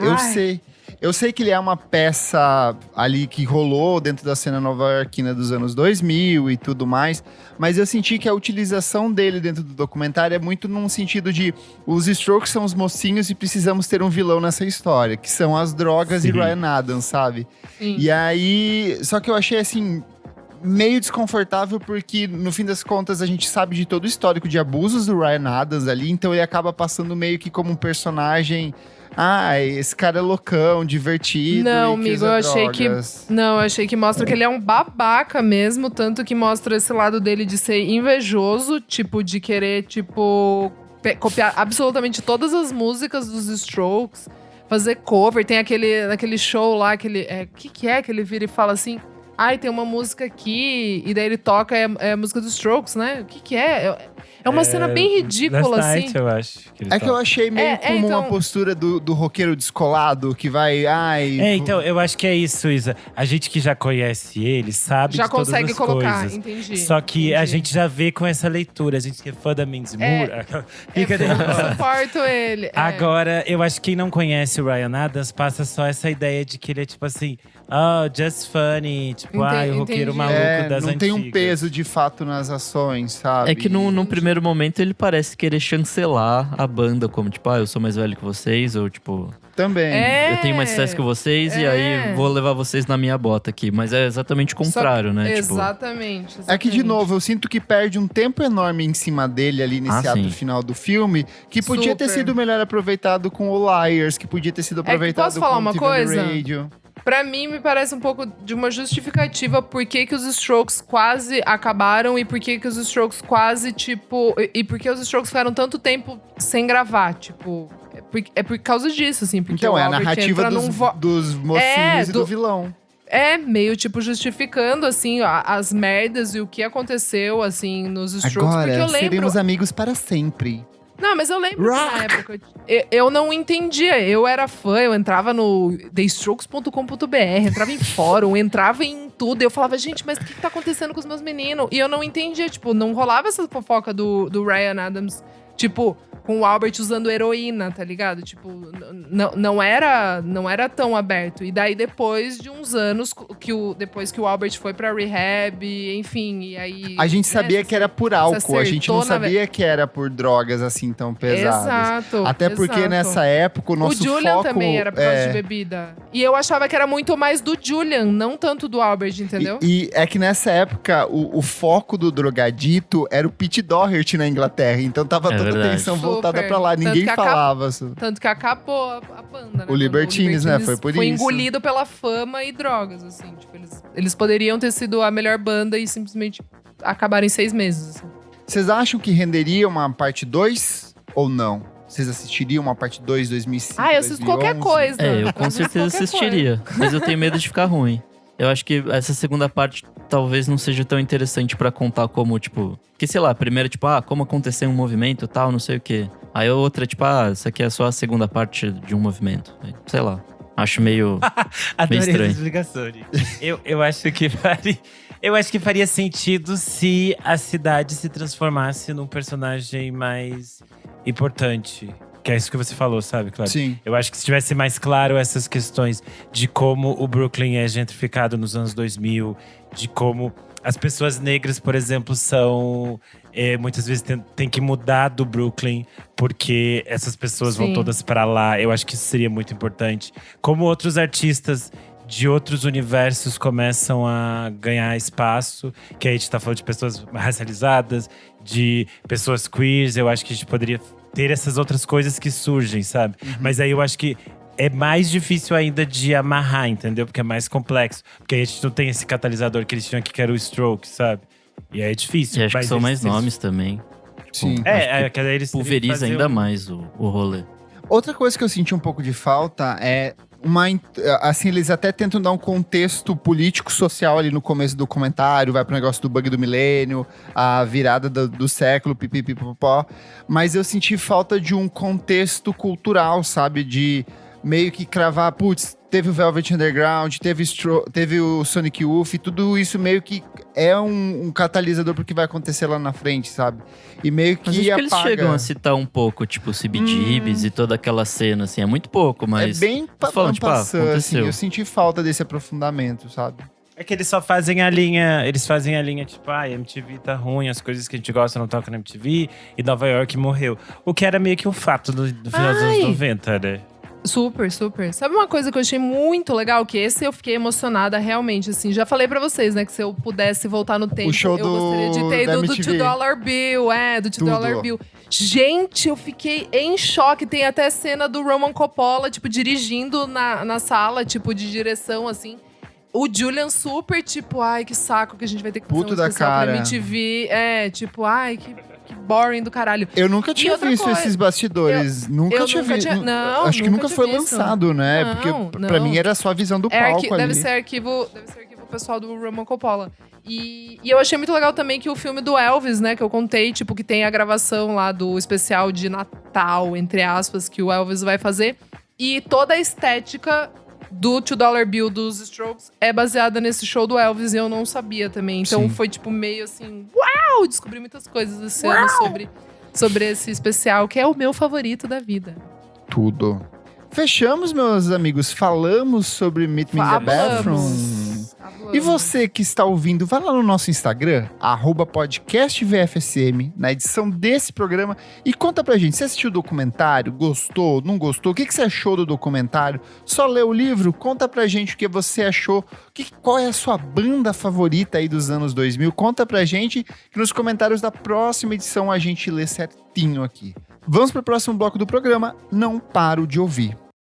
Eu sei que ele é uma peça ali que rolou dentro da cena nova-iorquina dos anos 2000 e tudo mais, mas eu senti que a utilização dele dentro do documentário é muito num sentido de os Strokes são os mocinhos e precisamos ter um vilão nessa história, que são as drogas e Ryan Adams, sabe? Sim. E aí, só que eu achei assim meio desconfortável porque no fim das contas a gente sabe de todo o histórico de abusos do Ryan Adams ali, então ele acaba passando meio que como um personagem. Esse cara é loucão, divertido. Não, amigo, eu achei que mostra que ele é um babaca mesmo, tanto que mostra esse lado dele de ser invejoso, tipo, de querer, tipo, copiar absolutamente todas as músicas dos Strokes, fazer cover. Tem aquele show lá que ele. Que ele vira e fala assim. Tem uma música aqui, e daí ele toca, é a música dos Strokes, né? O que é? É uma cena bem ridícula, Last assim. Night, eu acho. Que eu achei meio como então... uma postura do roqueiro descolado, que vai... então, eu acho que é isso, Isa. A gente que já conhece ele, sabe já de todas consegue as colocar, coisas. entendi. Só que a gente já vê com essa leitura. A gente que é fã da Minzy Moore… Eu suporto ele. Agora, eu acho que quem não conhece o Ryan Adams passa só essa ideia de que ele é tipo assim… Oh, just funny. Tipo, o roqueiro maluco das não antigas. tem um peso de fato nas ações, sabe? É que num primeiro momento ele parece querer chancelar a banda, como tipo, eu sou mais velho que vocês, ou tipo… Também. Eu tenho mais sucesso que vocês e aí vou levar vocês na minha bota aqui. Mas é exatamente o contrário, né? Exatamente. É que, de novo, eu sinto que perde um tempo enorme em cima dele ali nesse ato final do filme, que podia ter sido melhor aproveitado com o Liars, que podia ter sido aproveitado posso falar com uma o TV coisa? Radio. Pra mim, me parece um pouco de uma justificativa por que os Strokes quase acabaram e por que os Strokes quase, tipo… E por que os Strokes ficaram tanto tempo sem gravar, tipo… É por causa disso, assim. Porque então, é a narrativa dos mocinhos e do vilão. Meio, tipo, justificando, assim, as merdas e o que aconteceu, assim, nos Strokes. Agora, porque eu lembro… seremos amigos para sempre. Não, mas eu lembro que na época eu não entendia. Eu era fã, eu entrava no thestrokes.com.br, entrava em fórum, entrava em tudo. Eu falava, gente, mas o que tá acontecendo com os meus meninos? E eu não entendia, tipo, não rolava essa fofoca do Ryan Adams, tipo, com o Albert usando heroína, tá ligado? Tipo, não era tão aberto. E daí, depois de uns anos, depois que o Albert foi pra rehab, enfim, e aí… A gente sabia que era por álcool, a gente não sabia que era por drogas assim tão pesadas. Exato. Até porque nessa época o nosso foco… O Julian também era por causa de bebida. E eu achava que era muito mais do Julian, não tanto do Albert, entendeu? E é que nessa época o foco do drogadito era o Pete Doherty na Inglaterra. Então tava toda a atenção voltada pra lá. Ninguém falava. Tanto que acabou a banda, né? O Libertines, né? Foi por isso. Foi engolido pela fama e drogas, assim. Tipo, eles poderiam ter sido a melhor banda e simplesmente acabaram em 6 meses, assim. Vocês acham que renderia uma parte 2 ou não? Vocês assistiriam uma parte 2 2005, eu assisto 2011? qualquer coisa. Eu com certeza assistiria. Mas eu tenho medo de ficar ruim. Eu acho que essa segunda parte talvez não seja tão interessante pra contar como, tipo… Que, sei lá, primeiro, tipo, como aconteceu um movimento e tal, não sei o quê. Aí a outra, tipo, isso aqui é só a segunda parte de um movimento. Sei lá. Acho meio Adorei estranho. essa explicação. Eu acho que faria sentido se a cidade se transformasse num personagem mais importante. Que é isso que você falou, sabe, Cláudio? Sim. Eu acho que se tivesse mais claro essas questões de como o Brooklyn é gentrificado nos anos 2000, de como as pessoas negras, por exemplo, são… muitas vezes tem que mudar do Brooklyn porque essas pessoas vão todas pra lá. Eu acho que isso seria muito importante. Como outros artistas de outros universos começam a ganhar espaço, que aí a gente tá falando de pessoas racializadas, de pessoas queers. Eu acho que a gente poderia ter essas outras coisas que surgem, sabe? Mas aí eu acho que é mais difícil ainda de amarrar, entendeu? Porque é mais complexo. Porque aí a gente não tem esse catalisador que eles tinham aqui, que era o Stroke, sabe? E aí é difícil. E acho que são mais nomes também. Sim. Que aí eles pulveriza ainda mais o rolê. Outra coisa que eu senti um pouco de falta é assim, eles até tentam dar um contexto político-social ali no começo do comentário, vai pro negócio do bug do milênio, a virada do século, pipipipopó. Mas eu senti falta de um contexto cultural, sabe? De meio que cravar, putz, teve o Velvet Underground, teve o Sonic Youth, tudo isso meio que é um catalisador pro que vai acontecer lá na frente, sabe? E meio que Mas acho que apaga. eles chegam a citar um pouco, tipo, o CBGBs e toda aquela cena, assim. É muito pouco, mas... É bem falando, tipo, passando, assim, aconteceu. eu senti falta desse aprofundamento, sabe? É que eles só fazem a linha, tipo, MTV tá ruim, as coisas que a gente gosta não tocam na MTV, e Nova York morreu. O que era meio que um fato do final dos anos 90, né? Super, super. Sabe uma coisa que eu achei muito legal? Que esse eu fiquei emocionada realmente, assim. Já falei pra vocês, né? Que se eu pudesse voltar no tempo, show eu gostaria de ter da ido do MTV. $2 Bill. Do Tudo. $2 Bill. Gente, eu fiquei em choque. Tem até cena do Roman Coppola, tipo, dirigindo na sala, tipo, de direção, assim. O Julian super, tipo, ai, que saco que a gente vai ter que fazer Puto um da especial cara. pra MTV. Tipo, ai, que boring do caralho. Eu nunca tinha outra visto coisa, esses bastidores. Nunca tinha visto. Não, acho que nunca nunca foi tinha visto. lançado, né? Não, Porque pra não. mim era só a visão do palco ali. Deve ser arquivo pessoal do Roman Coppola. E eu achei muito legal também que o filme do Elvis, né, que eu contei, tipo, que tem a gravação lá do especial de Natal, entre aspas, que o Elvis vai fazer. E toda a estética do $2 Bill dos Strokes é baseada nesse show do Elvis e eu não sabia também. Então Sim. foi, tipo, meio assim, uau! Descobri muitas coisas esse ano sobre esse especial, que é o meu favorito da vida. Tudo. Fechamos, meus amigos. Falamos sobre Meet Me in the Bathroom. E você que está ouvindo, vai lá no nosso Instagram, @podcastvfsm, na edição desse programa, e conta pra gente, você assistiu o documentário? Gostou? Não gostou? O que você achou do documentário? Só leu o livro? Conta pra gente o que você achou. Qual é a sua banda favorita aí dos anos 2000? Conta pra gente, que nos comentários da próxima edição a gente lê certinho aqui. Vamos pro próximo bloco do programa, Não Paro de Ouvir.